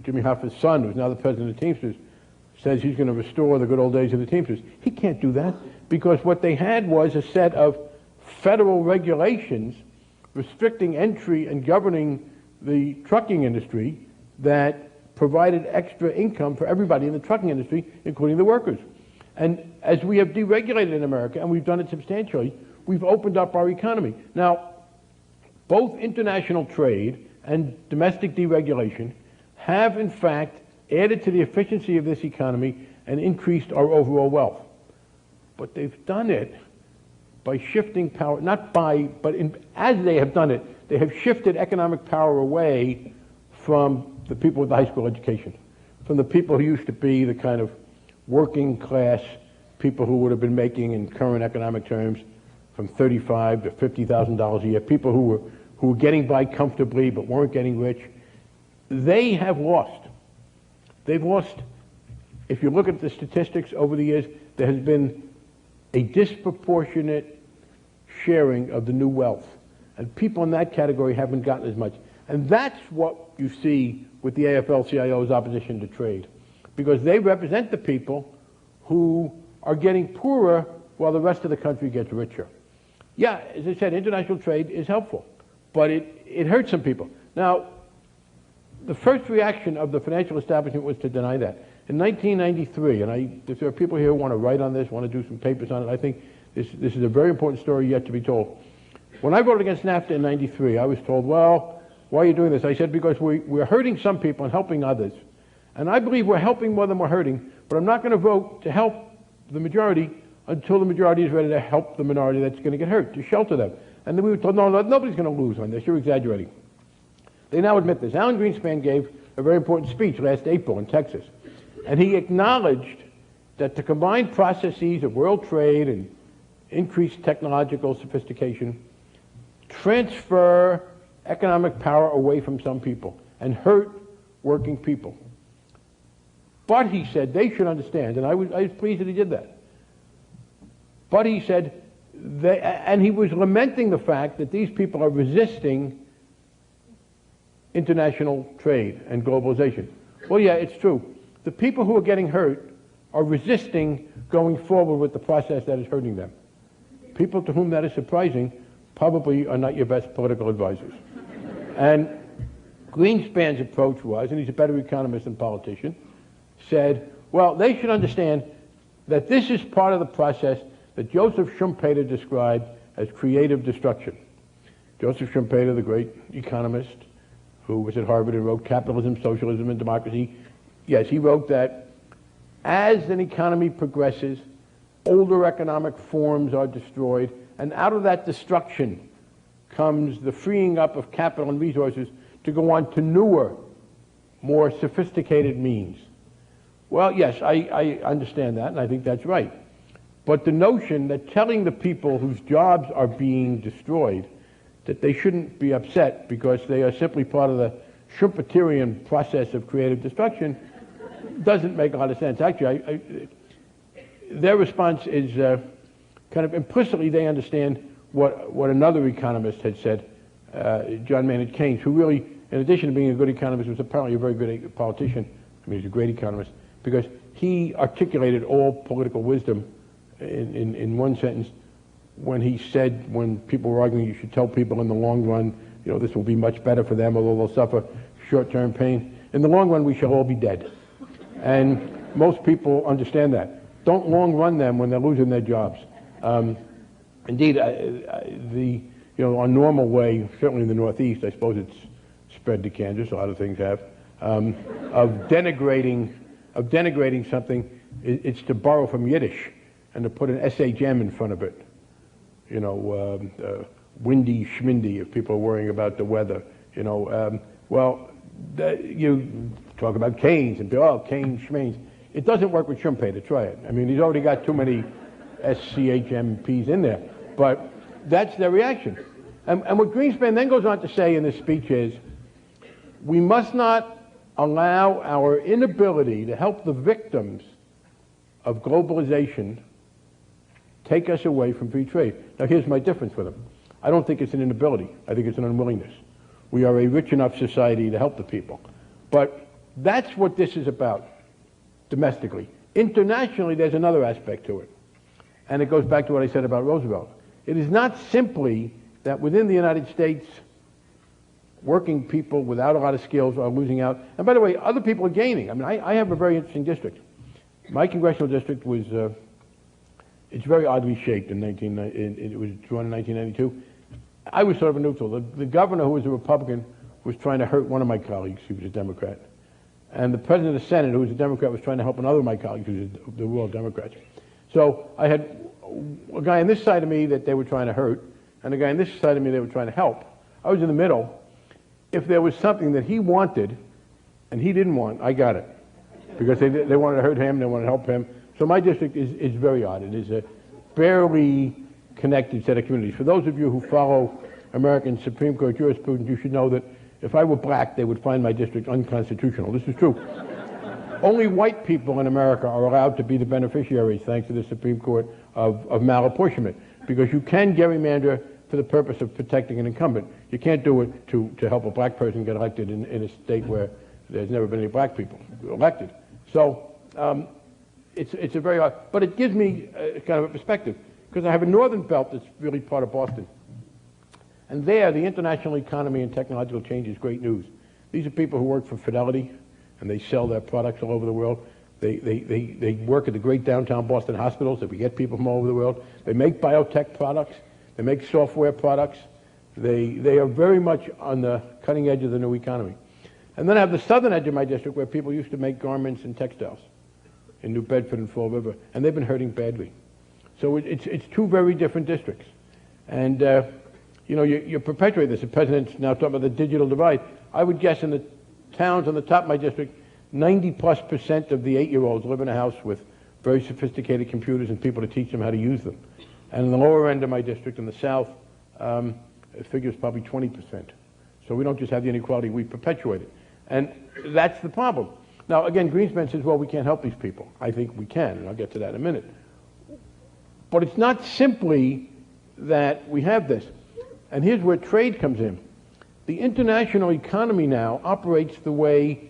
Jimmy Hoffa's son, who's now the president of the Teamsters, says he's going to restore the good old days of the Teamsters. He can't do that, because what they had was a set of federal regulations restricting entry and governing the trucking industry that provided extra income for everybody in the trucking industry, including the workers. And as we have deregulated in America, and we've done it substantially, we've opened up our economy. Now, both international trade and domestic deregulation have, in fact, added to the efficiency of this economy and increased our overall wealth. But they've done it by shifting power, not by, but as they have done it, they have shifted economic power away from the people with the high school education, from the people who used to be the kind of working class people who would have been making, in current economic terms, from $35,000 to $50,000 a year, people who were getting by comfortably but weren't getting rich. They have lost. They've lost. If you look at the statistics over the years, there has been a disproportionate sharing of the new wealth. And people in that category haven't gotten as much. And that's what you see with the AFL-CIO's opposition to trade, because they represent the people who are getting poorer while the rest of the country gets richer. Yeah, as I said, international trade is helpful, but it hurts some people. Now, the first reaction of the financial establishment was to deny that. In 1993, and if there are people here who want to write on this, want to do some papers on it, I think this is a very important story yet to be told. When I voted against NAFTA in 93, I was told, well, why are you doing this? I said, because we're hurting some people and helping others. And I believe we're helping more than we're hurting, but I'm not going to vote to help the majority until the majority is ready to help the minority that's going to get hurt, to shelter them. And then we were told, no, nobody's going to lose on this. You're exaggerating. They now admit this. Alan Greenspan gave a very important speech last April in Texas. And he acknowledged that the combined processes of world trade and increased technological sophistication transfer economic power away from some people and hurt working people. But he said they should understand, and I was pleased that he did that. But he said, and he was lamenting the fact that these people are resisting international trade and globalization. Well, yeah, it's true. The people who are getting hurt are resisting going forward with the process that is hurting them. People to whom that is surprising probably are not your best political advisors. And Greenspan's approach was, and he's a better economist than politician, said, well, they should understand that this is part of the process that Joseph Schumpeter described as creative destruction. Joseph Schumpeter, the great economist who was at Harvard and wrote Capitalism, Socialism, and Democracy, yes, he wrote that as an economy progresses, older economic forms are destroyed, and out of that destruction comes the freeing up of capital and resources to go on to newer, more sophisticated means. Well, yes, I understand that, and I think that's right. But the notion that telling the people whose jobs are being destroyed that they shouldn't be upset because they are simply part of the Schumpeterian process of creative destruction doesn't make a lot of sense. Actually, their response is kind of implicitly they understand what another economist had said, John Maynard Keynes, who really, in addition to being a good economist, was apparently a very good politician. I mean, he's a great economist, because he articulated all political wisdom in one sentence when he said, when people were arguing, you should tell people in the long run, you know, this will be much better for them, although they'll suffer short-term pain. In the long run, we shall all be dead. And most people understand that. Don't long run them when they're losing their jobs. Indeed, on normal way, certainly in the Northeast, I suppose it's spread to Kansas, a lot of things have, of denigrating something, it's to borrow from Yiddish and to put an SHM in front of it. You know, windy schmindy, if people are worrying about the weather. You know, you talk about Keynes and people, oh, Keynes, Schmaines. It doesn't work with Schumpeter, try it. I mean, he's already got too many SCHMPs in there. But that's their reaction. And what Greenspan then goes on to say in this speech is, we must not allow our inability to help the victims of globalization take us away from free trade. Now, here's my difference with him. I don't think it's an inability. I think it's an unwillingness. We are a rich enough society to help the people. But that's what this is about, domestically. Internationally, there's another aspect to it. And it goes back to what I said about Roosevelt. It is not simply that within the United States, working people without a lot of skills are losing out. And by the way, other people are gaining. I mean, I have a very interesting district. My congressional district was, it's very oddly shaped. It was drawn in 1992. I was sort of a neutral. The governor, who was a Republican, was trying to hurt one of my colleagues, who was a Democrat. And the president of the Senate, who was a Democrat, was trying to help another of my colleagues, who was they were all Democrats. So I had a guy on this side of me that they were trying to hurt, and a guy on this side of me they were trying to help. I was in the middle. If there was something that he wanted and he didn't want, I got it. Because they wanted to hurt him, they wanted to help him. So my district is very odd. It is a barely connected set of communities. For those of you who follow American Supreme Court jurisprudence, you should know that if I were black, they would find my district unconstitutional. This is true. Only white people in America are allowed to be the beneficiaries, thanks to the Supreme Court, of malapportionment, because you can gerrymander for the purpose of protecting an incumbent. You can't do it to help a black person get elected in a state where there's never been any black people elected. So it's a very odd, but it gives me kind of a perspective, because I have a northern belt that's really part of Boston. And there, the international economy and technological change is great news. These are people who work for Fidelity, and they sell their products all over the world. They work at the great downtown Boston hospitals that we get people from all over the world. They make biotech products. They make software products. They are very much on the cutting edge of the new economy. And then I have the southern edge of my district where people used to make garments and textiles in New Bedford and Fall River, and they've been hurting badly. So it's two very different districts. And you know, you perpetuate this. The president's now talking about the digital divide. I would guess in the towns on the top of my district, 90+% of the 8-year-olds live in a house with very sophisticated computers and people to teach them how to use them. And in the lower end of my district, in the south, the figure is probably 20%. So we don't just have the inequality, we perpetuate it. And that's the problem. Now, again, Greenspan says, well, we can't help these people. I think we can, and I'll get to that in a minute. But it's not simply that we have this. And here's where trade comes in. The international economy now operates the way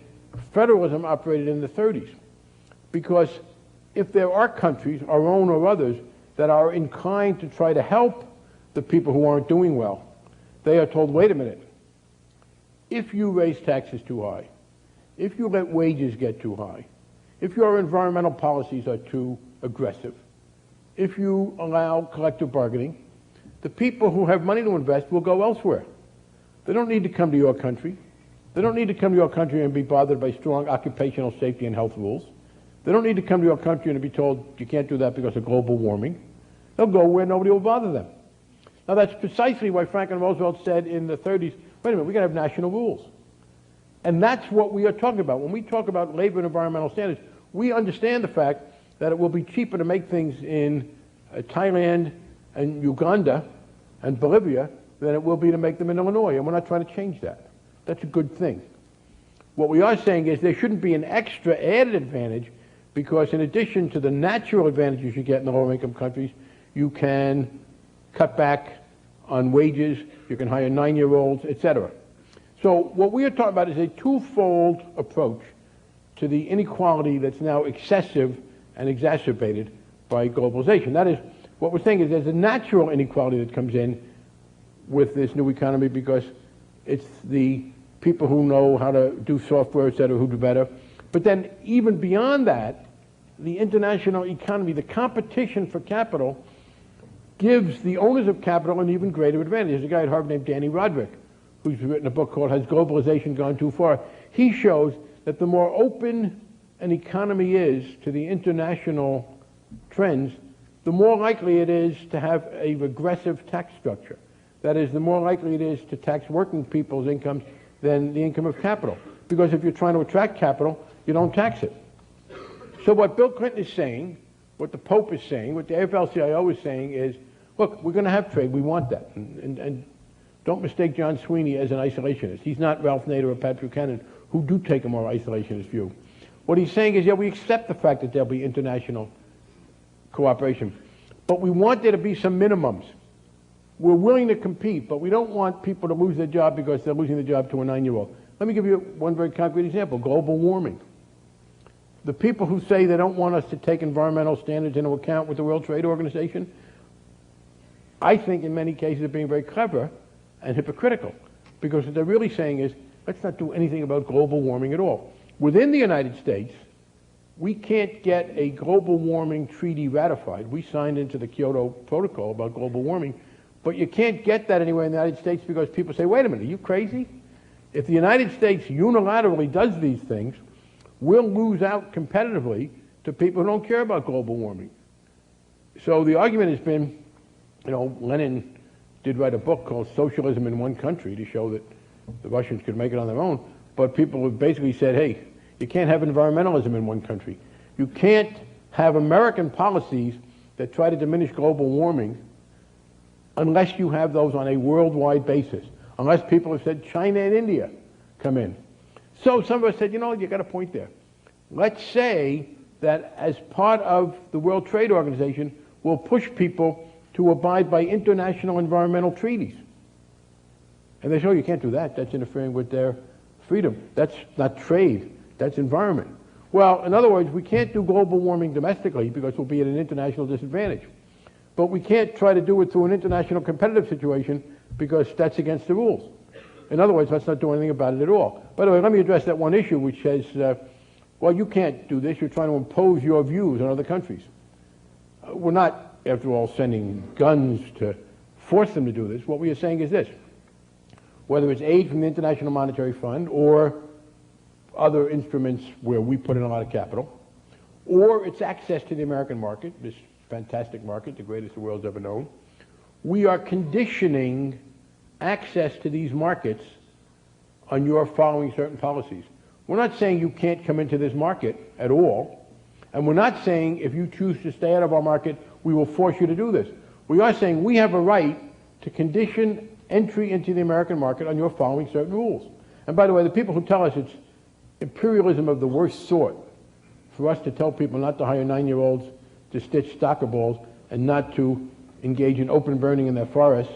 federalism operated in the 30s. Because if there are countries, our own or others, that are inclined to try to help the people who aren't doing well, they are told, wait a minute, if you raise taxes too high, if you let wages get too high, if your environmental policies are too aggressive, if you allow collective bargaining, the people who have money to invest will go elsewhere. They don't need to come to your country. They don't need to come to your country and be bothered by strong occupational safety and health rules. They don't need to come to your country and be told you can't do that because of global warming. They'll go where nobody will bother them. Now that's precisely why Franklin Roosevelt said in the 30s, wait a minute, we gotta have national rules. And that's what we are talking about. When we talk about labor and environmental standards, we understand the fact that it will be cheaper to make things in Thailand and Uganda and Bolivia than it will be to make them in Illinois, and we're not trying to change that. That's a good thing. What we are saying is there shouldn't be an extra added advantage, because in addition to the natural advantages you get in the lower income countries, you can cut back on wages, you can hire 9-year-olds, etc. So what we are talking about is a twofold approach to the inequality that's now excessive and exacerbated by globalization. That is, what we're saying is there's a natural inequality that comes in with this new economy because it's the people who know how to do software, et cetera, who do better. But then even beyond that, the international economy, the competition for capital, gives the owners of capital an even greater advantage. There's a guy at Harvard named Danny Roderick who's written a book called Has Globalization Gone Too Far? He shows that the more open an economy is to the international trends, the more likely it is to have a regressive tax structure. That is, the more likely it is to tax working people's incomes than the income of capital. Because if you're trying to attract capital, you don't tax it. So what Bill Clinton is saying, what the Pope is saying, what the AFL-CIO is saying is, look, we're going to have trade, we want that. And don't mistake John Sweeney as an isolationist. He's not Ralph Nader or Pat Buchanan, who do take a more isolationist view. What he's saying is, yeah, we accept the fact that there'll be international cooperation, but we want there to be some minimums. We're willing to compete, but we don't want people to lose their job because they're losing their job to a 9-year-old. Let me give you one very concrete example, global warming. The people who say they don't want us to take environmental standards into account with the World Trade Organization, I think in many cases are being very clever and hypocritical, because what they're really saying is, let's not do anything about global warming at all. Within the United States, we can't get a global warming treaty ratified. We signed into the Kyoto Protocol about global warming, but you can't get that anywhere in the United States because people say, wait a minute, are you crazy? If the United States unilaterally does these things, we'll lose out competitively to people who don't care about global warming. So the argument has been, you know, Lenin did write a book called Socialism in One Country to show that the Russians could make it on their own, but people have basically said, hey, you can't have environmentalism in one country. You can't have American policies that try to diminish global warming unless you have those on a worldwide basis, unless people have said China and India come in. So some of us said, you know, you got a point there. let's say that as part of the World Trade Organization, we'll push people to abide by international environmental treaties. And they say, oh, you can't do that. That's interfering with their freedom. That's not trade. That's environment. Well, in other words, we can't do global warming domestically because we'll be at an international disadvantage. But we can't try to do it through an international competitive situation because that's against the rules. In other words, let's not do anything about it at all. By the way, let me address that one issue which says, well, you can't do this. You're trying to impose your views on other countries. We're not, after all, sending guns to force them to do this. What we are saying is this. Whether it's aid from the International Monetary Fund or other instruments where we put in a lot of capital, or it's access to the American market, this fantastic market, the greatest the world's ever known, we are conditioning access to these markets on your following certain policies. We're not saying you can't come into this market at all, and we're not saying if you choose to stay out of our market, we will force you to do this. We are saying we have a right to condition entry into the American market on your following certain rules. And by the way, the people who tell us it's imperialism of the worst sort for us to tell people not to hire 9-year-olds to stitch soccer balls and not to engage in open burning in their forests,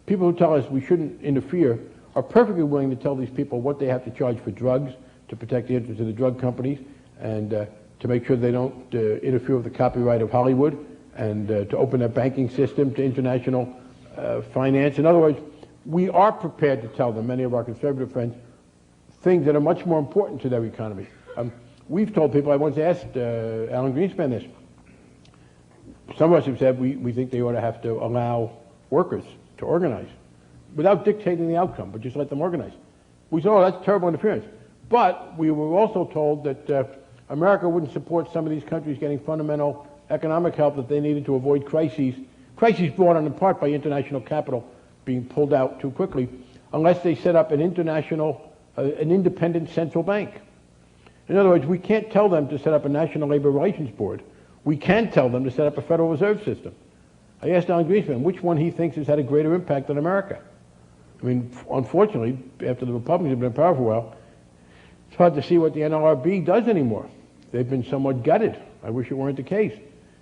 people who tell us we shouldn't interfere are perfectly willing to tell these people what they have to charge for drugs to protect the interests of the drug companies and to make sure they don't interfere with the copyright of Hollywood and to open their banking system to international finance. In other words, we are prepared to tell them, many of our conservative friends, things that are much more important to their economy. We've told people, I once asked Alan Greenspan this, some of us have said we think they ought to have to allow workers to organize without dictating the outcome, but just let them organize. We said, oh, that's terrible interference. But we were also told that America wouldn't support some of these countries getting fundamental economic help that they needed to avoid crises brought on in part by international capital being pulled out too quickly, unless they set up an independent central bank. In other words, we can't tell them to set up a National Labor Relations Board. We can tell them to set up a Federal Reserve System. I asked Alan Greenspan which one he thinks has had a greater impact on America. I mean, unfortunately, after the Republicans have been in power for a while, it's hard to see what the NLRB does anymore. They've been somewhat gutted. I wish it weren't the case.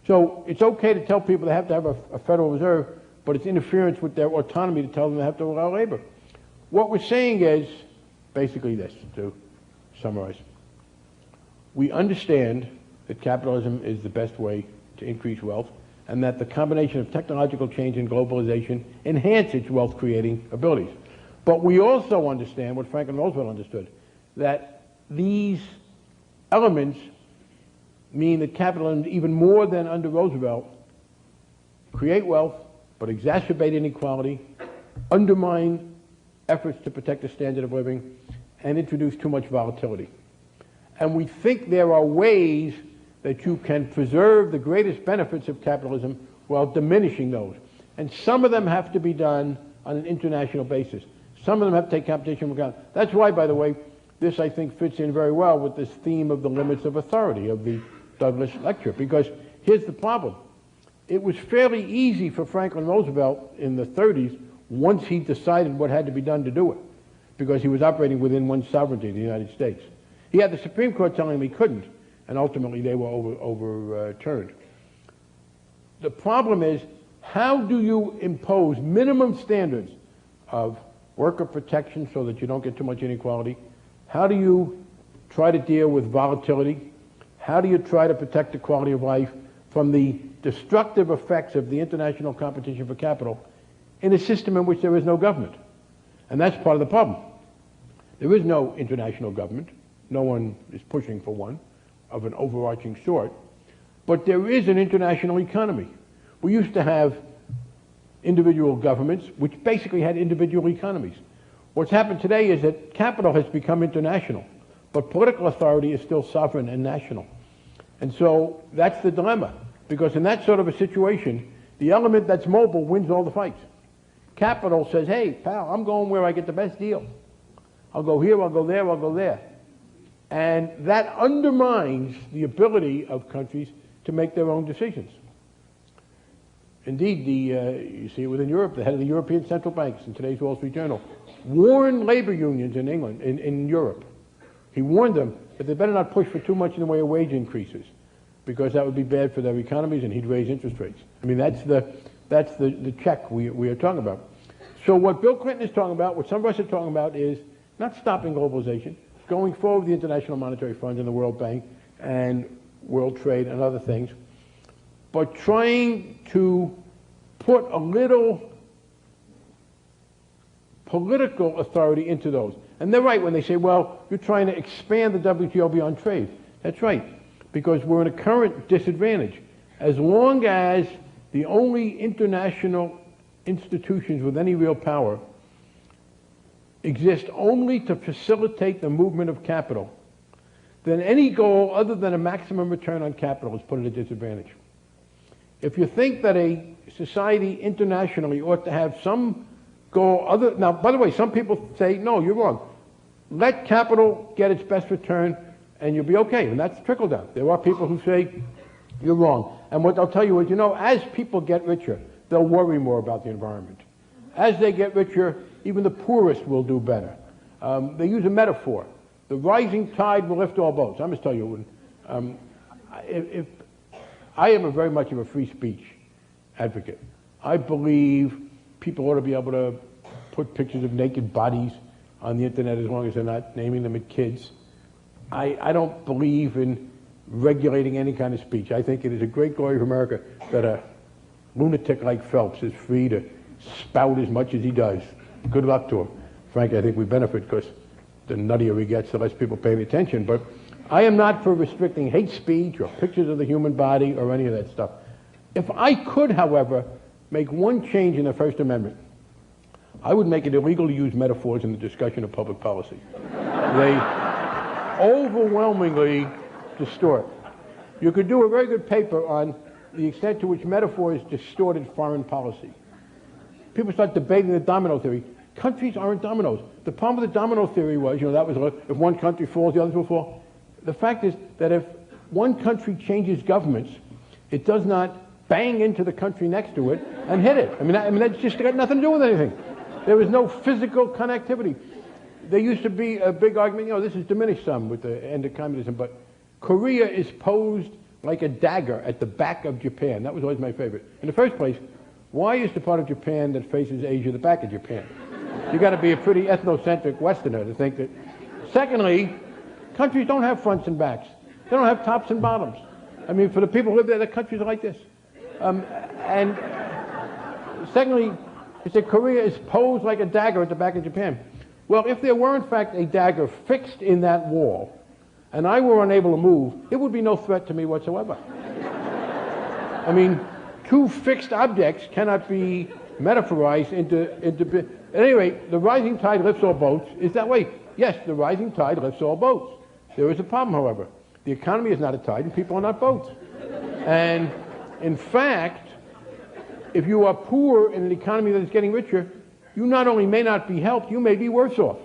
So it's okay to tell people they have to have a Federal Reserve, but it's interference with their autonomy to tell them they have to allow labor. What we're saying is basically this, to summarize. We understand that capitalism is the best way to increase wealth, and that the combination of technological change and globalization enhance its wealth-creating abilities. But we also understand what Franklin Roosevelt understood, that these elements mean that capitalism, even more than under Roosevelt, create wealth, but exacerbate inequality, undermine efforts to protect the standard of living, and introduce too much volatility. And we think there are ways that you can preserve the greatest benefits of capitalism while diminishing those. And some of them have to be done on an international basis. Some of them have to take competition into account. That's why, by the way, this, I think, fits in very well with this theme of the limits of authority of the Douglas lecture, because here's the problem. It was fairly easy for Franklin Roosevelt in the 30s, once he decided what had to be done to do it, because he was operating within one sovereignty, the United States. He had the Supreme Court telling him he couldn't, and ultimately they were overturned. The problem is, how do you impose minimum standards of worker protection so that you don't get too much inequality? How do you try to deal with volatility? How do you try to protect the quality of life from the destructive effects of the international competition for capital in a system in which there is no government? And that's part of the problem. There is no international government. No one is pushing for one of an overarching sort. But there is an international economy. We used to have individual governments which basically had individual economies. What's happened today is that capital has become international, but political authority is still sovereign and national. And so that's the dilemma, because in that sort of a situation, the element that's mobile wins all the fights. Capital says, hey, pal, I'm going where I get the best deal. I'll go here, I'll go there, I'll go there. And that undermines the ability of countries to make their own decisions. Indeed, you see it within Europe, the head of the European Central Banks in today's Wall Street Journal warned labor unions in England, in Europe. He warned them but they better not push for too much in the way of wage increases, because that would be bad for their economies, and he'd raise interest rates. I mean, that's the check we are talking about. So what Bill Clinton is talking about, what some of us are talking about, is not stopping globalization, going forward with the International Monetary Fund and the World Bank and World Trade and other things, but trying to put a little political authority into those. And they're right when they say, well, you're trying to expand the WTO beyond trade. That's right, because we're in a current disadvantage. As long as the only international institutions with any real power exist only to facilitate the movement of capital, then any goal other than a maximum return on capital is put at a disadvantage. If you think that a society internationally ought to have some goal other, now, by the way, some people say, no, you're wrong. Let capital get its best return and you'll be okay, and that's trickle down. There are people who say, you're wrong. And what I'll tell you is, you know, as people get richer, they'll worry more about the environment. As they get richer, even the poorest will do better. They use a metaphor. The rising tide will lift all boats. I must tell you, if I am very much of a free speech advocate. I believe people ought to be able to put pictures of naked bodies on the internet as long as they're not naming them at kids. I don't believe in regulating any kind of speech. I think it is a great glory for America that a lunatic like Phelps is free to spout as much as he does. Good luck to him. Frankly, I think we benefit because the nuttier he gets, the less people pay attention. But I am not for restricting hate speech or pictures of the human body or any of that stuff. If I could, however, make one change in the First Amendment, I would make it illegal to use metaphors in the discussion of public policy. They overwhelmingly distort. You could do a very good paper on the extent to which metaphors distorted foreign policy. People start debating the domino theory. Countries aren't dominoes. The problem with the domino theory was, you know, that was if one country falls, the others will fall. The fact is that if one country changes governments, it does not bang into the country next to it and hit it. I mean, that's just got nothing to do with anything. There was no physical connectivity. There used to be a big argument, you know, this has diminished some with the end of communism, but Korea is posed like a dagger at the back of Japan. That was always my favorite. In the first place, why is the part of Japan that faces Asia the back of Japan? You got to be a pretty ethnocentric Westerner to think that. Secondly, countries don't have fronts and backs. They don't have tops and bottoms. I mean, for the people who live there, the countries are like this. And secondly, you said Korea is posed like a dagger at the back of Japan. Well, if there were in fact a dagger fixed in that wall, and I were unable to move, it would be no threat to me whatsoever. I mean, two fixed objects cannot be metaphorized into. At any rate, the rising tide lifts all boats is that way. Yes, the rising tide lifts all boats. There is a problem, however. The economy is not a tide and people are not boats. And in fact, if you are poor in an economy that is getting richer, you not only may not be helped, you may be worse off.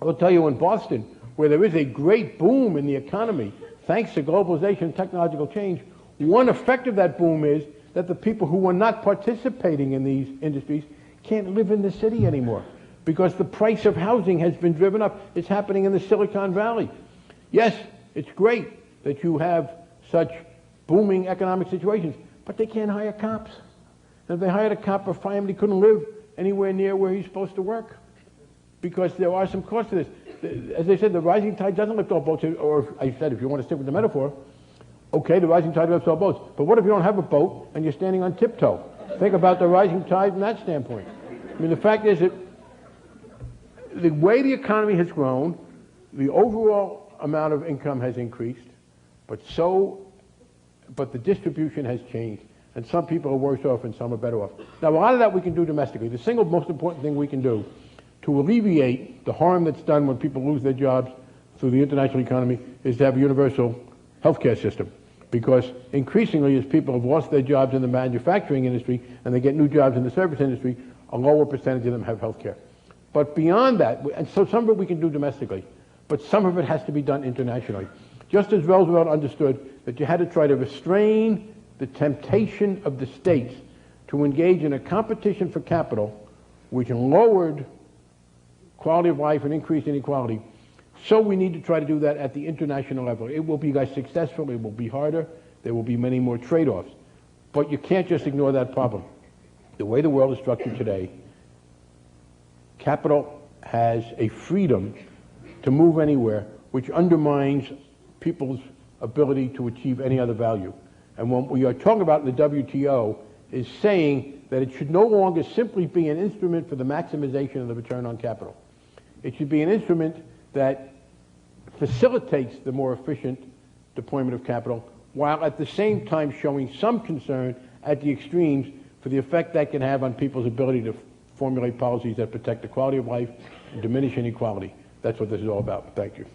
I will tell you in Boston, where there is a great boom in the economy, thanks to globalization and technological change, one effect of that boom is that the people who were not participating in these industries can't live in the city anymore because the price of housing has been driven up. It's happening in the Silicon Valley. Yes, it's great that you have such booming economic situations, but they can't hire cops. And if they hired a cop or fire him, he couldn't live anywhere near where he's supposed to work because there are some costs to this. As I said, the rising tide doesn't lift all boats, or I said, if you want to stick with the metaphor, okay, the rising tide lifts all boats. But what if you don't have a boat and you're standing on tiptoe? Think about the rising tide from that standpoint. I mean, the fact is that the way the economy has grown, the overall amount of income has increased, but the distribution has changed, and some people are worse off and some are better off. Now, a lot of that we can do domestically. The single most important thing we can do to alleviate the harm that's done when people lose their jobs through the international economy is to have a universal healthcare system. Because increasingly, as people have lost their jobs in the manufacturing industry and they get new jobs in the service industry, a lower percentage of them have health care. But beyond that, and so some of it we can do domestically, but some of it has to be done internationally. Just as Roosevelt understood that you had to try to restrain the temptation of the states to engage in a competition for capital, which lowered quality of life and increased inequality. So we need to try to do that at the international level. It will be less successful, it will be harder, there will be many more trade-offs. But you can't just ignore that problem. The way the world is structured today, capital has a freedom to move anywhere which undermines people's ability to achieve any other value. And what we are talking about in the WTO is saying that it should no longer simply be an instrument for the maximization of the return on capital. It should be an instrument that facilitates the more efficient deployment of capital, while at the same time showing some concern at the extremes for the effect that can have on people's ability to formulate policies that protect the quality of life and diminish inequality. That's what this is all about. Thank you.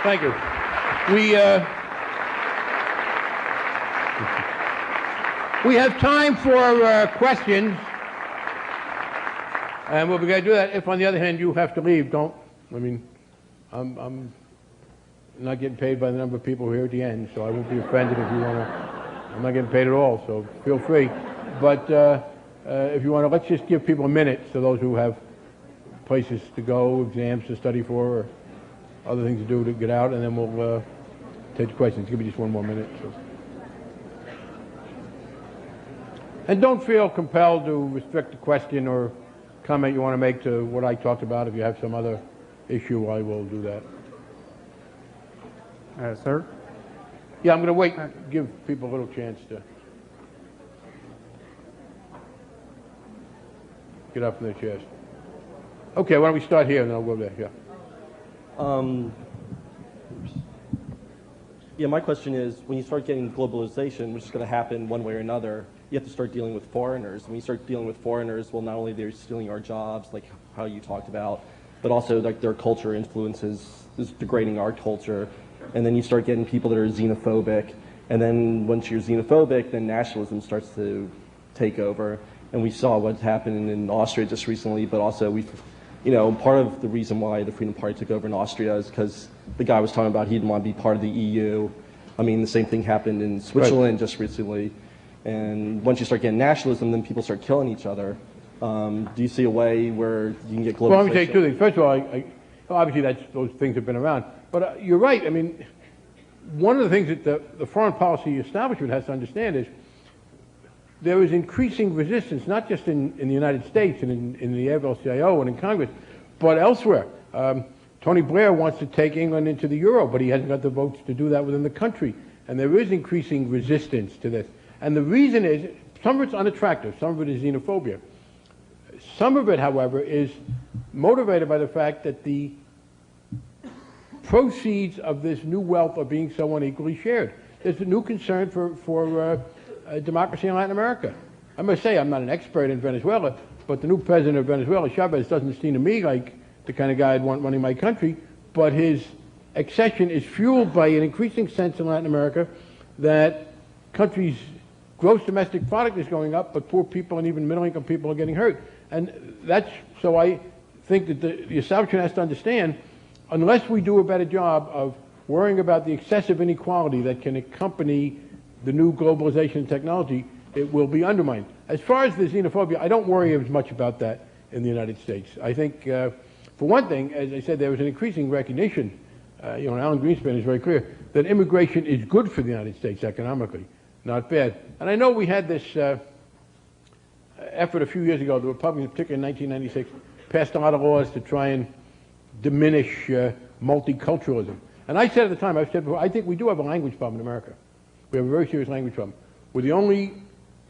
Thank you. We have time for questions, and we'll be glad to do that. If, on the other hand, you have to leave, don't. I mean, I'm not getting paid by the number of people who are here at the end, so I won't be offended if you want to. I'm not getting paid at all, so feel free. But if you want to, let's just give people a minute to those who have places to go, exams to study for, or other things to do to get out, and then we'll take the questions. Give me just one more minute. So. And don't feel compelled to restrict the question or comment you want to make to what I talked about. If you have some other issue, I will do that. Sir? Yeah, I'm going to wait, give people a little chance to get up from their chairs. Okay, why don't we start here and then I'll go there. Yeah. Yeah, my question is, when you start getting globalization, which is going to happen one way or another, you have to start dealing with foreigners. When you start dealing with foreigners, well, not only they're stealing our jobs, like how you talked about, but also like their culture influences is degrading our culture. And then you start getting people that are xenophobic. And then once you're xenophobic, then nationalism starts to take over. And we saw what happened in Austria just recently, but also part of the reason why the Freedom Party took over in Austria is because the guy was talking about he didn't want to be part of the EU. I mean, the same thing happened in Switzerland just recently. And once you start getting nationalism, then people start killing each other. Do you see a way where you can get globalization? Well, let me say two things. First of all, obviously those things have been around. But you're right. I mean, one of the things that the foreign policy establishment has to understand is there is increasing resistance, not just in the United States and in the AFL-CIO and in Congress, but elsewhere. Tony Blair wants to take England into the euro, but he hasn't got the votes to do that within the country. And there is increasing resistance to this. And the reason is, some of it's unattractive, some of it is xenophobia. Some of it, however, is motivated by the fact that the proceeds of this new wealth are being so unequally shared. There's a new concern for democracy in Latin America. I must say, I'm not an expert in Venezuela, but the new president of Venezuela, Chavez, doesn't seem to me like the kind of guy I'd want running my country, but his accession is fueled by an increasing sense in Latin America that countries' gross domestic product is going up, but poor people and even middle-income people are getting hurt. And so I think that the establishment has to understand, unless we do a better job of worrying about the excessive inequality that can accompany the new globalization technology, it will be undermined. As far as the xenophobia, I don't worry as much about that in the United States. I think, for one thing, as I said, there was an increasing recognition, Alan Greenspan is very clear, that immigration is good for the United States economically, not bad. And I know we had this effort a few years ago, the Republicans, particularly in 1996, passed a lot of laws to try and diminish multiculturalism. And I said at the time, I've said before, I think we do have a language problem in America. We have a very serious language problem. We're the only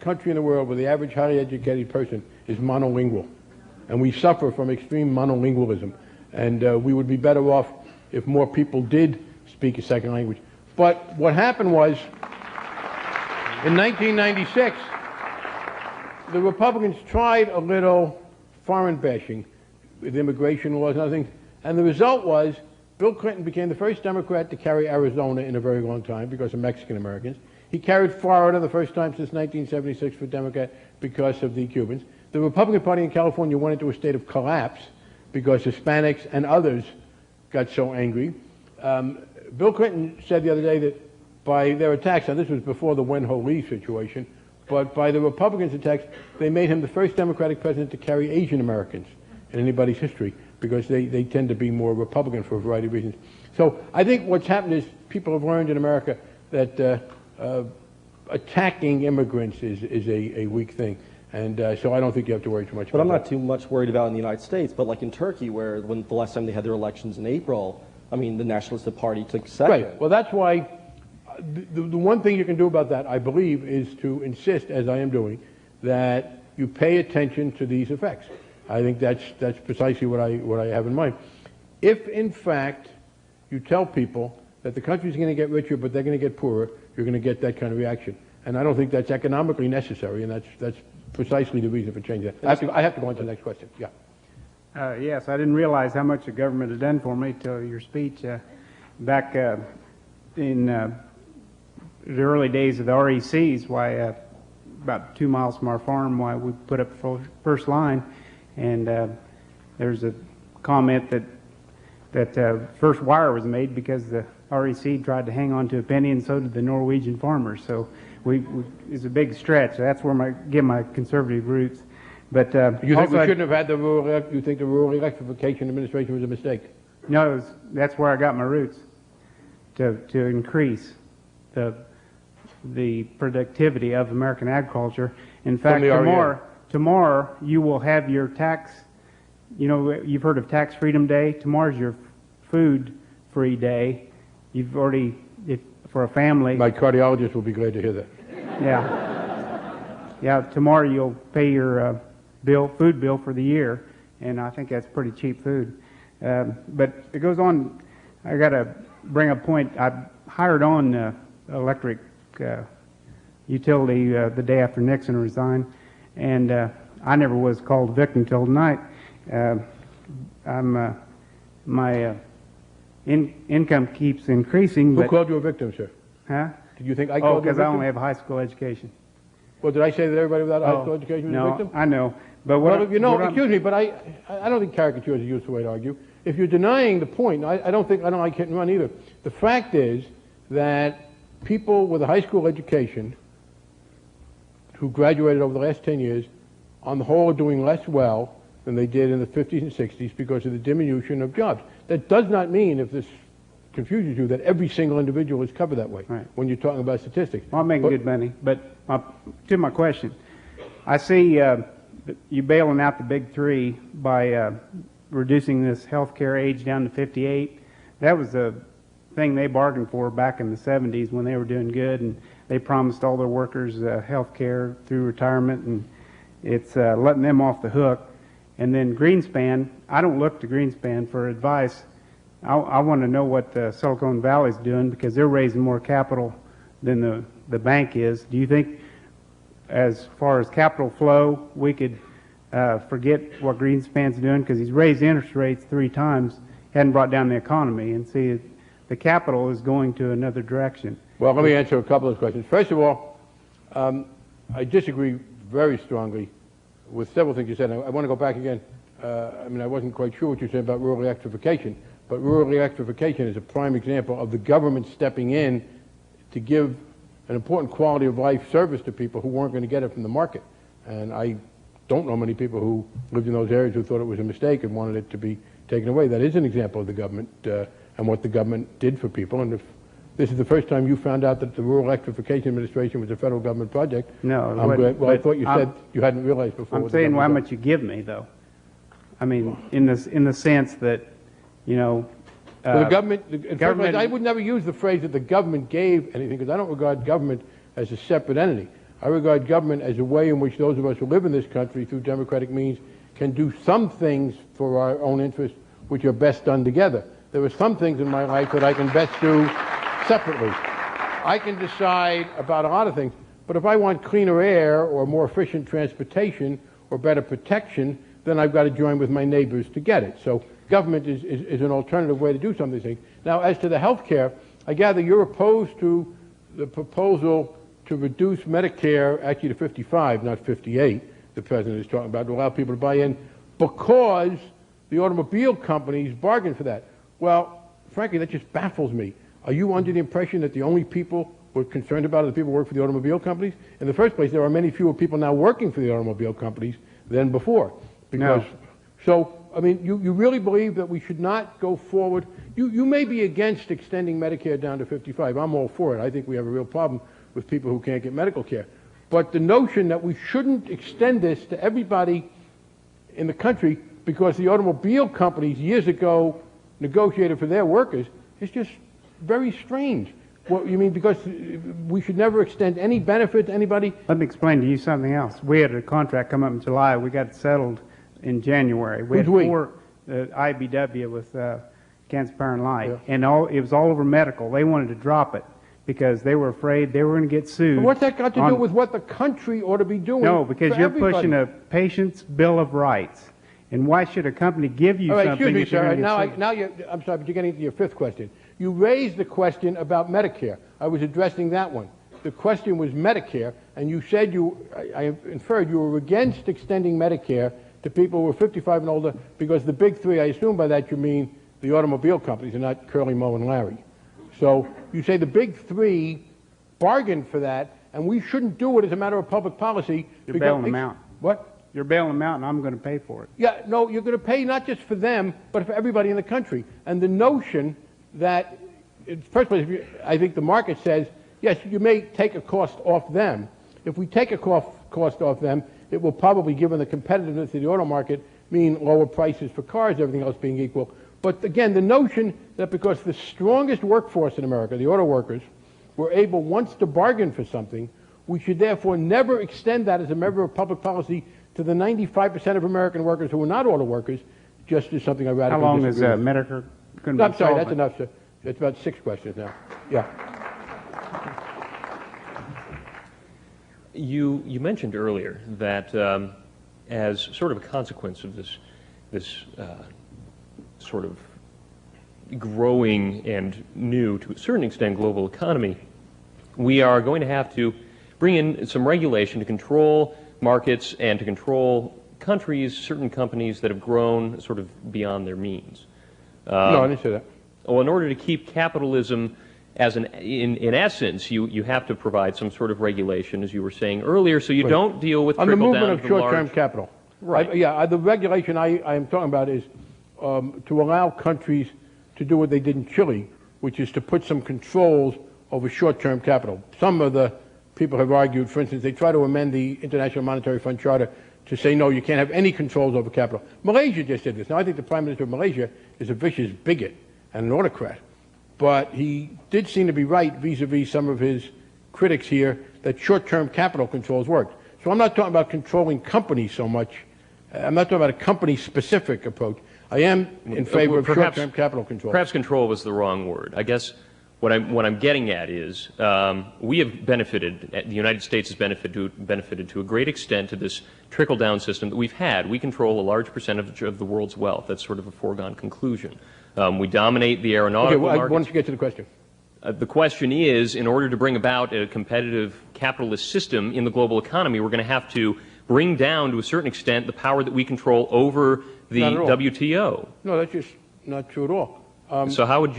country in the world where the average highly educated person is monolingual. And we suffer from extreme monolingualism. And we would be better off if more people did speak a second language. But what happened was, in 1996, the Republicans tried a little foreign bashing with immigration laws and other things. And the result was Bill Clinton became the first Democrat to carry Arizona in a very long time because of Mexican Americans. He carried Florida the first time since 1976 for Democrat because of the Cubans. The Republican Party in California went into a state of collapse because Hispanics and others got so angry. Bill Clinton said the other day that by their attacks, and this was before the Wen-Ho Lee situation, but by the Republicans' attacks, they made him the first Democratic president to carry Asian Americans in anybody's history, because they tend to be more Republican for a variety of reasons. So I think what's happened is people have learned in America that attacking immigrants is a weak thing. And so I don't think you have to worry too much about that. But I'm not too much worried about in the United States, but like in Turkey, where when the last time they had their elections in April, I mean, the Nationalist Party took second. Right. Well, that's why the one thing you can do about that, I believe, is to insist, as I am doing, that you pay attention to these effects. I think that's precisely what I have in mind. If, in fact, you tell people that the country's going to get richer, but they're going to get poorer, you're going to get that kind of reaction. And I don't think that's economically necessary, and that's precisely the reason for changing that. I have to go on to the next question. Yeah. Yes, I didn't realize how much the government had done for me till your speech. Back in the early days of the RECs, why about 2 miles from our farm, why we put up the first line, and there's a comment that first wire was made because the REC tried to hang on to a penny, and so did the Norwegian farmers. So it's a big stretch. That's where I get my conservative roots. But you think we shouldn't have had the rural? You think the Rural Electrification Administration was a mistake? No, that's where I got my roots. To From increase the productivity of American agriculture. In fact, the tomorrow you will have your tax. You know, you've heard of Tax Freedom Day. Tomorrow's your food-free day. You've already, for a family. My cardiologist will be glad to hear that. Yeah. Yeah, tomorrow you'll pay your food bill for the year, and I think that's pretty cheap food. But it goes on. I got to bring a point. I hired on electric utility the day after Nixon resigned, and I never was called a victim till tonight. My income keeps increasing. Who called you a victim, sir? Huh? Did you think I called you a victim? Because I only have a high school education. Well, did I say that everybody without a high school education is a victim? No, I know. But excuse me, but I don't think caricature is a useful way to argue. If you're denying the point, I don't like hit and run either. The fact is that people with a high school education who graduated over the last 10 years, on the whole, are doing less well than they did in the 50s and 60s because of the diminution of jobs. That does not mean, if this confuses you, that every single individual is covered that way when you're talking about statistics. Well, I'm making good money, but to my question, I see you bailing out the big three by reducing this health care age down to 58. That was a thing they bargained for back in the 70s when they were doing good, and they promised all their workers health care through retirement, and it's letting them off the hook. And then Greenspan, I don't look to Greenspan for advice. I want to know what Silicon Valley's doing, because they're raising more capital than the bank is. Do you think, as far as capital flow, we could forget what Greenspan's doing, because he's raised interest rates 3 times, hadn't brought down the economy, and see the capital is going to another direction? Well, let me answer a couple of questions. First of all, I disagree very strongly with several things you said. I want to go back again. I wasn't quite sure what you said about rural electrification, but rural electrification is a prime example of the government stepping in to give an important quality of life service to people who weren't going to get it from the market. And I don't know many people who lived in those areas who thought it was a mistake and wanted it to be taken away. That is an example of the government and what the government did for people. And if this is the first time you found out that the Rural Electrification Administration was a federal government project, No, I'm glad. Well, I thought you said you hadn't realized before. I'm saying how much you give me, though. I mean, in the sense that, you know, well, the government, I would never use the phrase that the government gave anything, because I don't regard government as a separate entity. I regard government as a way in which those of us who live in this country through democratic means can do some things for our own interests which are best done together. There are some things in my life that I can best do separately. I can decide about a lot of things, but if I want cleaner air or more efficient transportation or better protection, then I've got to join with my neighbors to get it. So government is an alternative way to do some of these things. Now, as to the health care, I gather you're opposed to the proposal to reduce Medicare actually to 55, not 58, the president is talking about, to allow people to buy in, because the automobile companies bargained for that. Well, frankly, that just baffles me. Are you under the impression that the only people we're concerned about are the people who work for the automobile companies? In the first place, there are many fewer people now working for the automobile companies than before. Because, so, I mean, you really believe that we should not go forward? You may be against extending Medicare down to 55. I'm all for it. I think we have a real problem with people who can't get medical care. But the notion that we shouldn't extend this to everybody in the country because the automobile companies years ago negotiated for their workers is just very strange. Well, you mean because we should never extend any benefit to anybody? Let me explain to you something else. We had a contract come up in July. We got it settled in January. We had four IBW with Cancer Power and Light, and it was all over medical. They wanted to drop it because they were afraid they were going to get sued. But what's that got to do with what the country ought to be doing? No, because you're pushing a patient's bill of rights. And why should a company give you something? Excuse me, sir. I'm sorry, but you're getting to your fifth question. You raised the question about Medicare. I was addressing that one. The question was Medicare, and you said I inferred you were against extending Medicare to people who are 55 and older because the big three, I assume by that you mean the automobile companies and not Curly, Moe, and Larry. So you say the big three bargained for that, and we shouldn't do it as a matter of public policy. You're bailing them out. What? You're bailing them out, and I'm going to pay for it. Yeah, no, you're going to pay not just for them, but for everybody in the country. And the notion that, first of all, I think the market says, yes, you may take a cost off them. If we take a cost off them, it will probably, given the competitiveness of the auto market, mean lower prices for cars, everything else being equal. But again, the notion that because the strongest workforce in America, the auto workers, were able once to bargain for something, we should therefore never extend that as a matter of public policy to the 95% of American workers who are not auto workers, just as something I radically How long is disagree with. Medicare going to be I'm sorry, that's solvent? enough, sir. It's about 6 questions now. Yeah. You mentioned earlier that as sort of a consequence of this sort of growing and new, to a certain extent, global economy, we are going to have to bring in some regulation to control markets and to control countries, certain companies that have grown sort of beyond their means. No, I didn't say that. Well, in order to keep capitalism as in essence, you have to provide some sort of regulation, as you were saying earlier, so you don't deal with trickle down. On the movement of short-term capital. Right. The regulation I am talking about is to allow countries to do what they did in Chile, which is to put some controls over short-term capital. Some of the people have argued, for instance, they try to amend the International Monetary Fund Charter to say, no, you can't have any controls over capital. Malaysia just did this. Now, I think the Prime Minister of Malaysia is a vicious bigot and an autocrat. But he did seem to be right vis-a-vis some of his critics here that short-term capital controls worked. So I'm not talking about controlling companies so much. I'm not talking about a company-specific approach. I am in favor of short-term capital control. Perhaps control was the wrong word. I guess what I'm getting at is we have benefited, the United States has benefited to a great extent to this trickle-down system that we've had. We control a large percentage of the world's wealth. That's sort of a foregone conclusion. We dominate the aeronautical markets. Why don't you get to the question? The question is, in order to bring about a competitive capitalist system in the global economy, we're going to have to bring down, to a certain extent, the power that we control over the WTO. No, that's just not true at all. So how would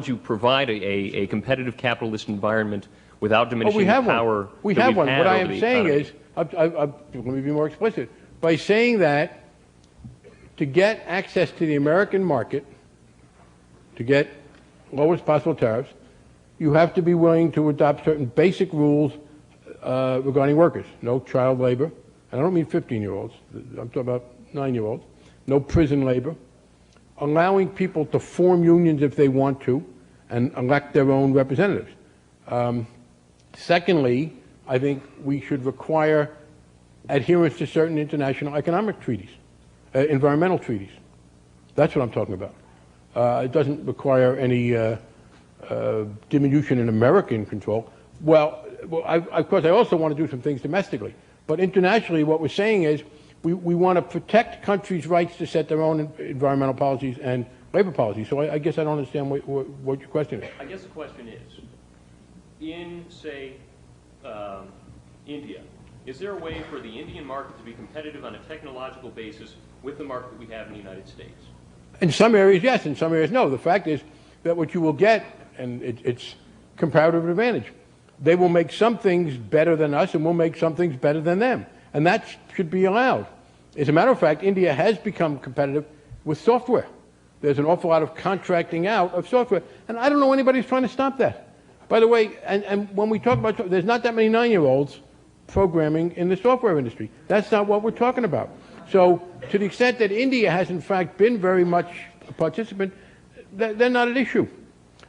you provide a competitive capitalist environment without diminishing the power? We have one. What I am saying is, let me be more explicit. By saying that to get access to the American market, to get lowest possible tariffs, you have to be willing to adopt certain basic rules regarding workers. No child labor, and I don't mean 15-year-olds. I'm talking about 9-year-olds. No prison labor. Allowing people to form unions if they want to and elect their own representatives. Secondly, I think we should require adherence to certain international economic treaties, environmental treaties. That's what I'm talking about. It doesn't require any diminution in American control. Well, of course, I also want to do some things domestically. But internationally, what we're saying is we want to protect countries' rights to set their own environmental policies and labor policies. So I guess I don't understand what your question is. I guess the question is, in, say, India, is there a way for the Indian market to be competitive on a technological basis with the market that we have in the United States? In some areas, yes. In some areas, no. The fact is that what you will get, and it's comparative advantage. They will make some things better than us, and we'll make some things better than them. And that should be allowed. As a matter of fact, India has become competitive with software. There's an awful lot of contracting out of software. And I don't know anybody who's trying to stop that. By the way, and when we talk about, there's not that many 9-year-olds programming in the software industry. That's not what we're talking about. So to the extent that India has, in fact, been very much a participant, they're not an issue.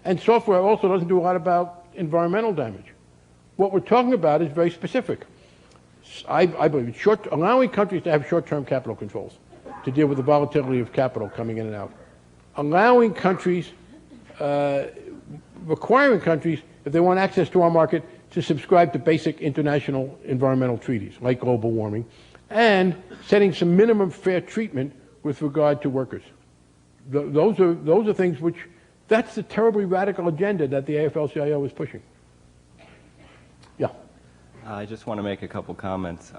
And software also doesn't do a lot about environmental damage. What we're talking about is very specific. I believe it's allowing countries to have short-term capital controls to deal with the volatility of capital coming in and out. Allowing countries, requiring countries, if they want access to our market, to subscribe to basic international environmental treaties, like global warming, and setting some minimum fair treatment with regard to workers. Those are things which, that's the terribly radical agenda that the AFL-CIO is pushing. Yeah. I just want to make a couple comments.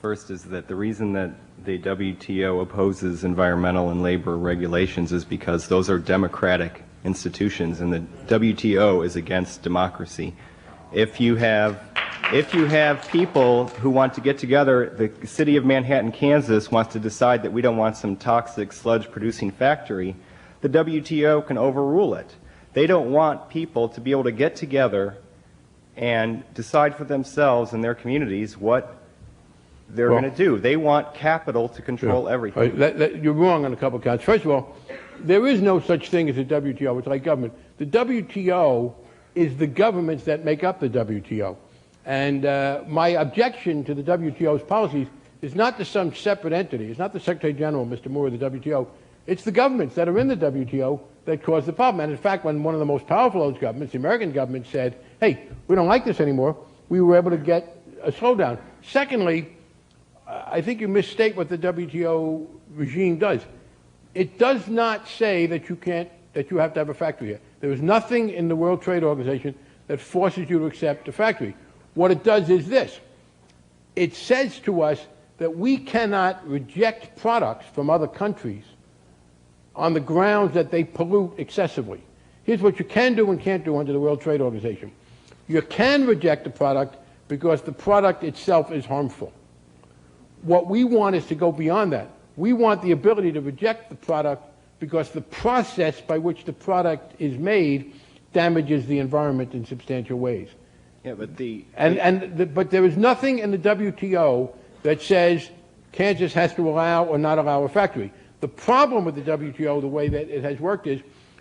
First is that the reason that the WTO opposes environmental and labor regulations is because those are democratic institutions, and the WTO is against democracy. If you have people who want to get together, the city of Manhattan, Kansas wants to decide that we don't want some toxic sludge-producing factory, the WTO can overrule it. They don't want people to be able to get together and decide for themselves in their communities what they're going to do. They want capital to control everything. You're wrong on a couple of counts. First of all, there is no such thing as a WTO. It's like government. The WTO is the governments that make up the WTO. And my objection to the WTO's policies is not to some separate entity. It's not the Secretary General, Mr. Moore, of the WTO. It's the governments that are in the WTO that cause the problem. And in fact, when one of the most powerful of those governments, the American government, said, hey, we don't like this anymore, we were able to get a slowdown. Secondly, I think you misstate what the WTO regime does. It does not say that you have to have a factory here. There is nothing in the World Trade Organization that forces you to accept a factory. What it does is this. It says to us that we cannot reject products from other countries on the grounds that they pollute excessively. Here's what you can do and can't do under the World Trade Organization. You can reject a product because the product itself is harmful. What we want is to go beyond that. We want the ability to reject the product because the process by which the product is made damages the environment in substantial ways. Yeah, but but there is nothing in the WTO that says Kansas has to allow or not allow a factory. The problem with the WTO, the way that it has worked, is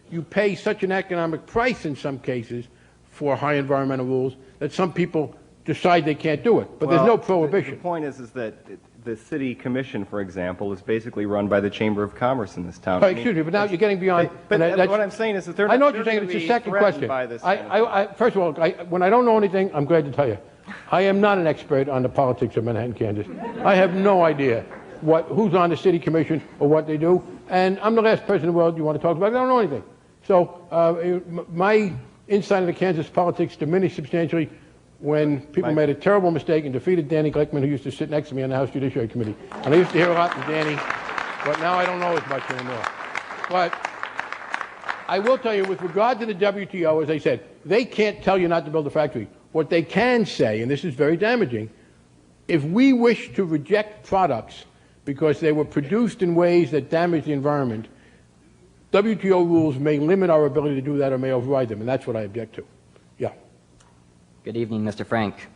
you pay such an economic price in some cases for high environmental rules that some people decide they can't do it. But there's no prohibition. The point is that the city commission, for example, is basically run by the Chamber of Commerce in this town. Excuse me, but now you're getting beyond. But what I'm saying is that they're not. I know what you're saying. It's a second question. First of all, when I don't know anything, I'm glad to tell you. I am not an expert on the politics of Manhattan, Kansas. I have no idea who's on the city commission or what they do, and I'm the last person in the world you want to talk about. I don't know anything. So my insight into Kansas politics diminished substantially when people made a terrible mistake and defeated Danny Glickman, who used to sit next to me on the House Judiciary Committee. And I used to hear a lot from Danny, but now I don't know as much anymore. But I will tell you, with regard to the WTO, as I said, they can't tell you not to build a factory. What they can say, and this is very damaging, if we wish to reject products because they were produced in ways that damage the environment, WTO rules may limit our ability to do that or may override them, and that's what I object to. Yeah. Good evening, Mr. Frank.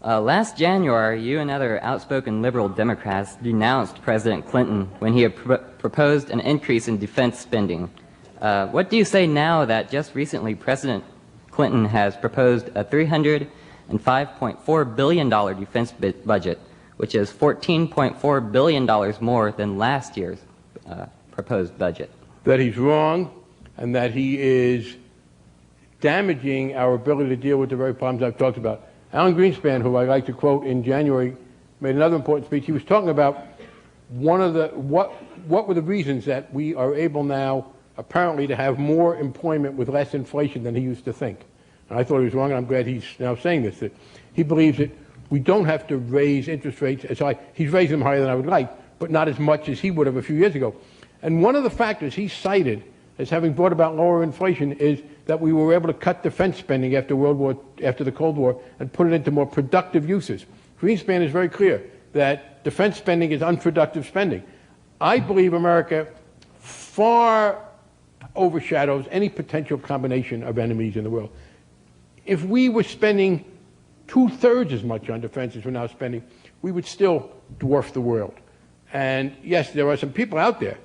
Last January, you and other outspoken liberal Democrats denounced President Clinton when he had proposed an increase in defense spending. What do you say now that just recently President Clinton has proposed a $305.4 billion defense budget, which is $14.4 billion more than last year's proposed budget? That he's wrong and that he is damaging our ability to deal with the very problems I've talked about. Alan Greenspan, who I like to quote in January, made another important speech. He was talking about what were the reasons that we are able now apparently to have more employment with less inflation than he used to think. And I thought he was wrong, and I'm glad he's now saying this, that he believes that we don't have to raise interest rates as high. He's raising them higher than I would like, but not as much as he would have a few years ago. And one of the factors he cited as having brought about lower inflation is that we were able to cut defense spending after the Cold War and put it into more productive uses. Greenspan is very clear that defense spending is unproductive spending. I believe America far overshadows any potential combination of enemies in the world. If we were spending 2/3 as much on defense as we're now spending, we would still dwarf the world. And yes, there are some people out there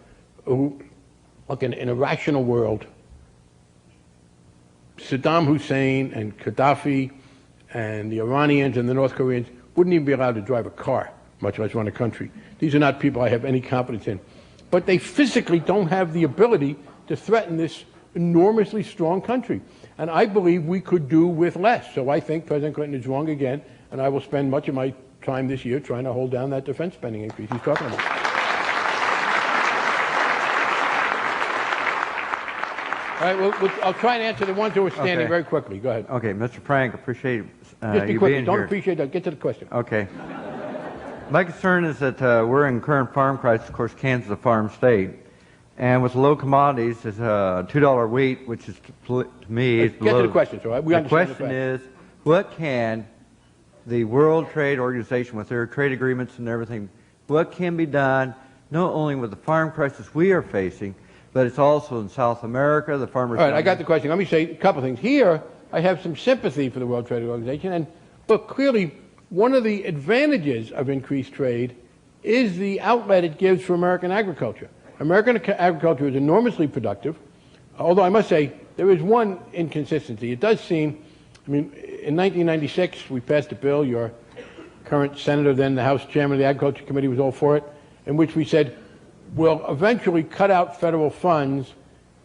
who, look, in a rational world, Saddam Hussein and Gaddafi and the Iranians and the North Koreans wouldn't even be allowed to drive a car, much less run a country. These are not people I have any confidence in. But they physically don't have the ability to threaten this enormously strong country. And I believe we could do with less. So I think President Clinton is wrong again, and I will spend much of my time this year trying to hold down that defense spending increase he's talking about. All right, well, I'll try and answer the ones who are standing very quickly. Go ahead. Okay, Mr. Frank, appreciate Just be you quick. being Don't here. appreciate that. Get to the question. Okay. My concern is that we're in current farm crisis. Of course, Kansas is a farm state. And with low commodities, it's $2 wheat, which is, to me, is below. Get to the question, so we the understand question the is, what can the World Trade Organization, with their trade agreements and everything, what can be done, not only with the farm crisis we are facing, but it's also in South America, the farmers... All right, I got the question. Let me say a couple things. Here, I have some sympathy for the World Trade Organization, and look, clearly, one of the advantages of increased trade is the outlet it gives for American agriculture. American agriculture is enormously productive, although I must say there is one inconsistency. It does seem, I mean, in 1996 we passed a bill, your current senator, then the House chairman of the Agriculture Committee was all for it, in which we said we'll eventually cut out federal funds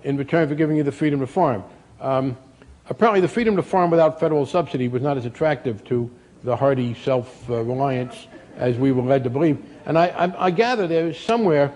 in return for giving you the freedom to farm. Apparently the freedom to farm without federal subsidy was not as attractive to the hardy self-reliance as we were led to believe. And I gather there is somewhere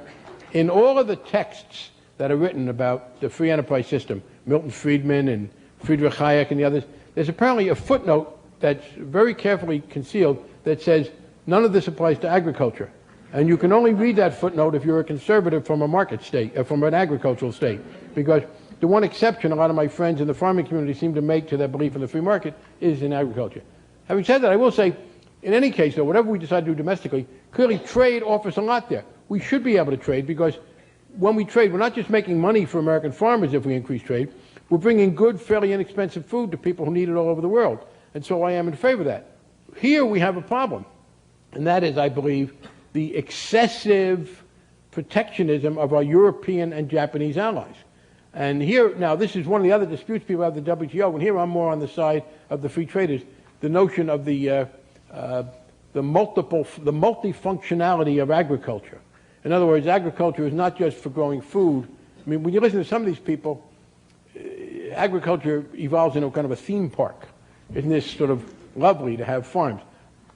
in all of the texts that are written about the free enterprise system, Milton Friedman and Friedrich Hayek and the others, there's apparently a footnote that's very carefully concealed that says none of this applies to agriculture. And you can only read that footnote if you're a conservative from a market state, from an agricultural state. Because the one exception a lot of my friends in the farming community seem to make to their belief in the free market is in agriculture. Having said that, I will say, in any case, though, whatever we decide to do domestically, clearly trade offers a lot there. We should be able to trade because when we trade, we're not just making money for American farmers if we increase trade. We're bringing good, fairly inexpensive food to people who need it all over the world. And so I am in favor of that. Here we have a problem, and that is, I believe, the excessive protectionism of our European and Japanese allies. And here, now, this is one of the other disputes people have with the WTO, and here I'm more on the side of the free traders, the notion of the multifunctionality of agriculture. In other words, agriculture is not just for growing food. I mean, when you listen to some of these people, agriculture evolves into kind of a theme park. Isn't this sort of lovely to have farms?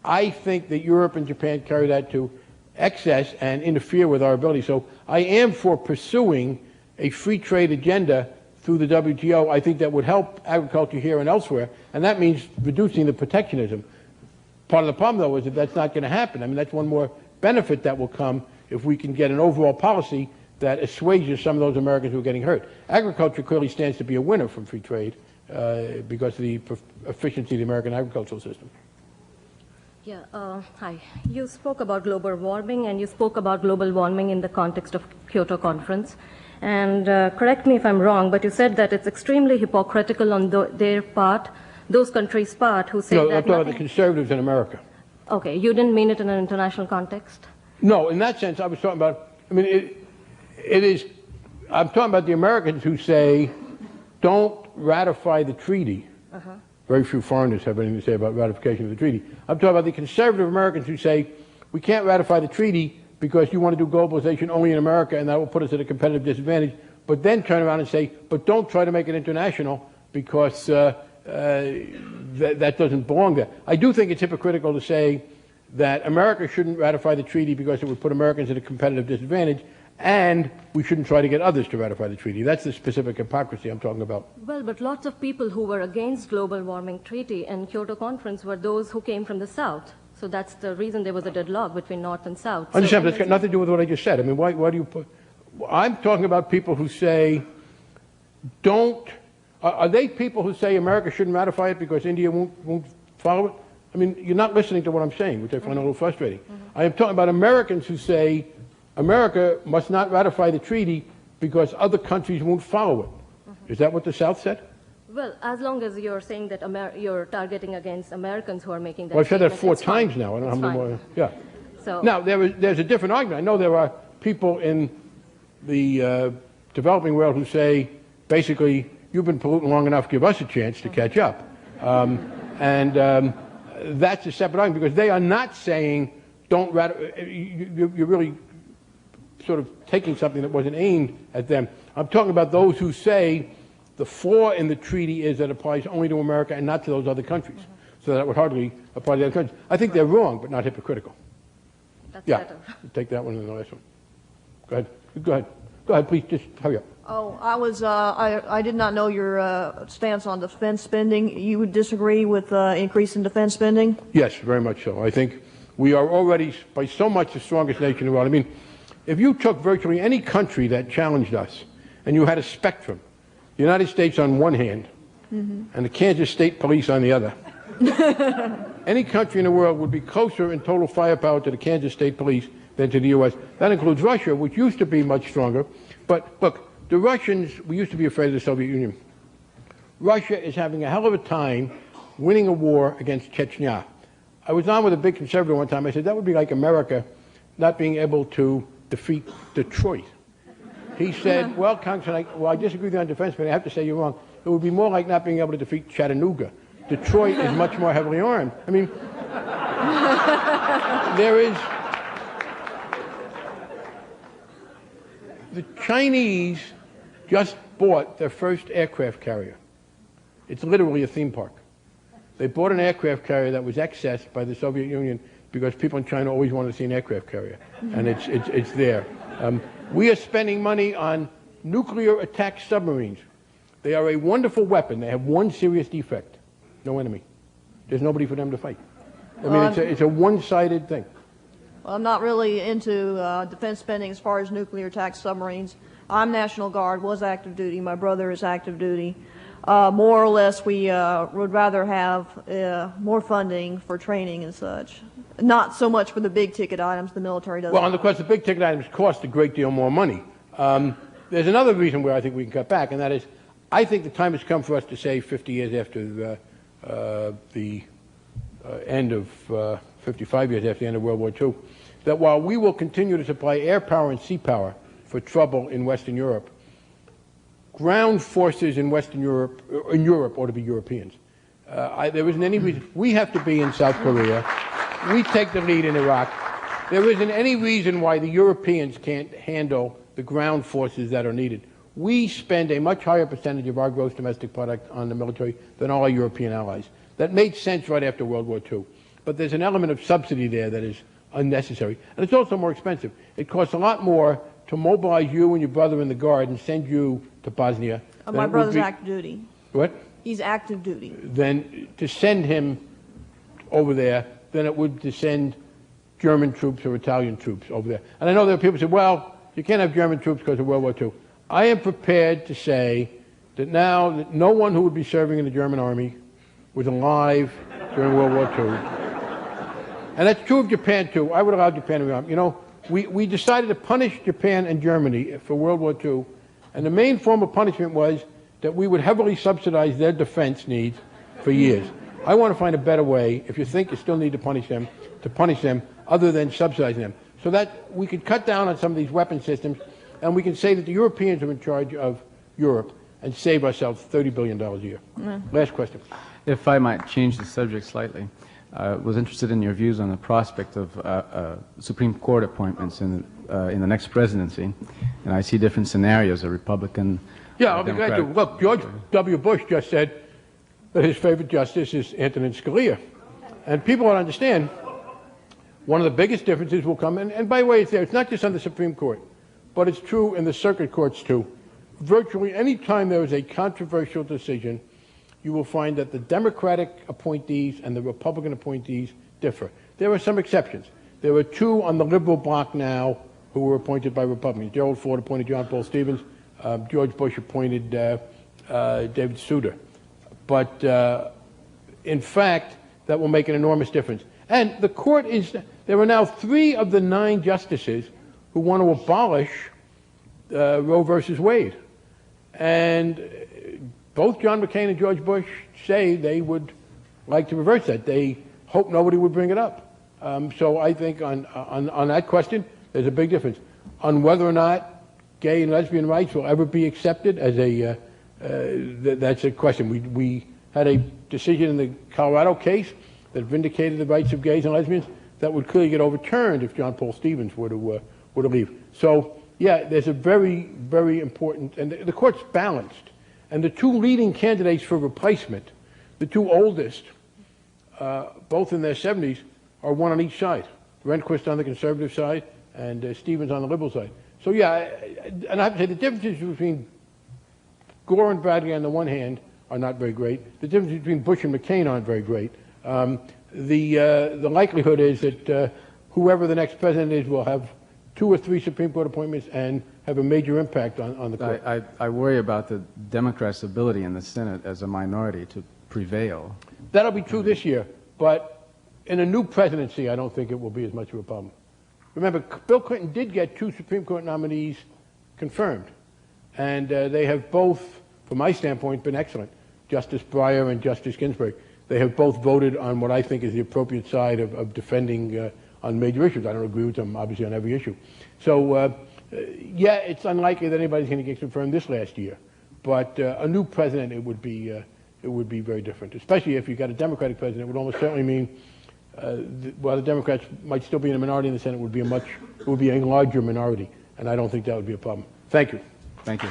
I think that Europe and Japan carry that to excess and interfere with our ability. So I am for pursuing a free trade agenda through the WTO. I think that would help agriculture here and elsewhere, and that means reducing the protectionism. Part of the problem, though, is that that's not going to happen. I mean, that's one more benefit that will come if we can get an overall policy that assuages some of those Americans who are getting hurt. Agriculture clearly stands to be a winner from free trade because of the efficiency of the American agricultural system. Yeah, hi. You spoke about global warming, and you spoke about global warming in the context of Kyoto Conference. And correct me if I'm wrong, but you said that it's extremely hypocritical on their part, those countries' part, who say No, that I'm talking about the conservatives in America. Okay, you didn't mean it in an international context? No, in that sense, I was talking about, I mean, I'm talking about the Americans who say, don't ratify the treaty. Very few foreigners have anything to say about ratification of the treaty. I'm talking about the conservative Americans who say, we can't ratify the treaty because you want to do globalization only in America and that will put us at a competitive disadvantage, but then turn around and say, but don't try to make it international because that doesn't belong there. I do think it's hypocritical to say that America shouldn't ratify the treaty because it would put Americans at a competitive disadvantage, and we shouldn't try to get others to ratify the treaty. That's the specific hypocrisy I'm talking about. Well, but lots of people who were against global warming treaty and Kyoto Conference were those who came from the South. So that's the reason there was a deadlock between North and South. I understand, but it's got nothing to do with what I just said. I mean, why do you put... I'm talking about people who say, don't. Are they people who say America shouldn't ratify it because India won't follow it? I mean, you're not listening to what I'm saying, which I find a little frustrating. I am talking about Americans who say America must not ratify the treaty because other countries won't follow it. Is that what the South said? Well, as long as you're saying that you're targeting against Americans who are making that Well, I've said that statement, 4 times now. I don't know how many more. Yeah. So, Now, there's a different argument. I know there are people in the developing world who say, basically, you've been polluting long enough, give us a chance to catch up. That's a separate argument, because they are not saying, don't ratify. You're really sort of taking something that wasn't aimed at them. I'm talking about those who say the flaw in the treaty is that it applies only to America and not to those other countries. So that would hardly apply to the other countries. I think they're wrong, but not hypocritical. that's Yeah, better. take that one and the last one. Go ahead. Go ahead. Go ahead, please. Just hurry up. Oh, I did not know your stance on defense spending. You would disagree with increase in defense spending? Yes, very much so. I think we are already, by so much, the strongest nation in the world. I mean, if you took virtually any country that challenged us, and you had a spectrum, the United States on one hand, and the Kansas State Police on the other, any country in the world would be closer in total firepower to the Kansas State Police than to the U.S. That includes Russia, which used to be much stronger. But look, the Russians, we used to be afraid of the Soviet Union. Russia is having a hell of a time winning a war against Chechnya. I was on with a big conservative one time. I said, that would be like America not being able to defeat Detroit. He said, well, Congressman, I disagree with you on defense, but I have to say you're wrong. It would be more like not being able to defeat Chattanooga. Detroit is much more heavily armed. I mean, there is... The Chinese just bought their first aircraft carrier. It's literally a theme park. They bought an aircraft carrier that was accessed by the Soviet Union because people in China always wanted to see an aircraft carrier, and it's there. We are spending money on nuclear attack submarines. They are a wonderful weapon. They have one serious defect: no enemy. There's nobody for them to fight. I mean, it's a one-sided thing. Well, I'm not really into defense spending as far as nuclear attack submarines. I'm National Guard, was active duty. My brother is active duty. More or less, we would rather have more funding for training and such. Not so much for the big-ticket items the military does. Well, and of course, the big-ticket items cost a great deal more money. There's another reason where I think we can cut back, and that is, I think the time has come for us to say 50 years after the end of 55 years after the end of World War II, that while we will continue to supply air power and sea power for trouble in Western Europe, ground forces in Western Europe, in Europe, ought to be Europeans. There isn't any reason. We have to be in South Korea. We take the lead in Iraq. There isn't any reason why the Europeans can't handle the ground forces that are needed. We spend a much higher percentage of our gross domestic product on the military than all our European allies. That made sense right after World War II. But there's an element of subsidy there that is unnecessary. And it's also more expensive. It costs a lot more to mobilize you and your brother in the Guard and send you to Bosnia. My brother's active duty. What? He's active duty. Then to send him over there than it would to send German troops or Italian troops over there. And I know there are people who say, well, you can't have German troops because of World War II. I am prepared to say that now that no one who would be serving in the German army was alive during World War II. And that's true of Japan, too. I would allow Japan to be armed. You know, we decided to punish Japan and Germany for World War II, and the main form of punishment was that we would heavily subsidize their defense needs for years. I want to find a better way, if you think you still need to punish them other than subsidizing them, so that we could cut down on some of these weapon systems, and we can say that the Europeans are in charge of Europe and save ourselves $30 billion a year. Last question. If I might change the subject slightly, I was interested in your views on the prospect of Supreme Court appointments in the next presidency, and I see different scenarios, a Republican, yeah, I'll be glad to. Look, George W. Bush just said that his favorite justice is Antonin Scalia. And people don't understand, one of the biggest differences will come, and by the way, it's not just on the Supreme Court, but it's true in the circuit courts too. Virtually any time there is a controversial decision, you will find that the Democratic appointees and the Republican appointees differ. There are some exceptions. There are two on the liberal bloc now who were appointed by Republicans. Gerald Ford appointed John Paul Stevens. George Bush appointed David Souter. But in fact, that will make an enormous difference. And the court there are now 3 of the 9 justices who want to abolish Roe versus Wade. And both John McCain and George Bush say they would like to reverse that. They hope nobody would bring it up. So I think on that question, there's a big difference. On whether or not gay and lesbian rights will ever be accepted as that's a question. We had a decision in the Colorado case that vindicated the rights of gays and lesbians that would clearly get overturned if John Paul Stevens were to leave. So, yeah, there's a very, very important, and the court's balanced. And the 2 leading candidates for replacement, the 2 oldest, both in their 70s, are one on each side. Rehnquist on the conservative side and Stevens on the liberal side. So, yeah, and I have to say the differences between Gore and Bradley on the one hand are not very great. The differences between Bush and McCain aren't very great. The likelihood is that whoever the next president is will have 2 or 3 Supreme Court appointments and have a major impact on the court. I worry about the Democrats' ability in the Senate as a minority to prevail. That'll be true this year, but in a new presidency, I don't think it will be as much of a problem. Remember, Bill Clinton did get 2 Supreme Court nominees confirmed, and they have both, from my standpoint, been excellent. Justice Breyer and Justice Ginsburg. They have both voted on what I think is the appropriate side of defending on major issues. I don't agree with them, obviously, on every issue. So, yeah, it's unlikely that anybody's going to get confirmed this last year. But a new president, it would be very different. Especially if you got a Democratic president, it would almost certainly mean, while the Democrats might still be in a minority in the Senate, it would be a larger minority. And I don't think that would be a problem. Thank you. Thank you.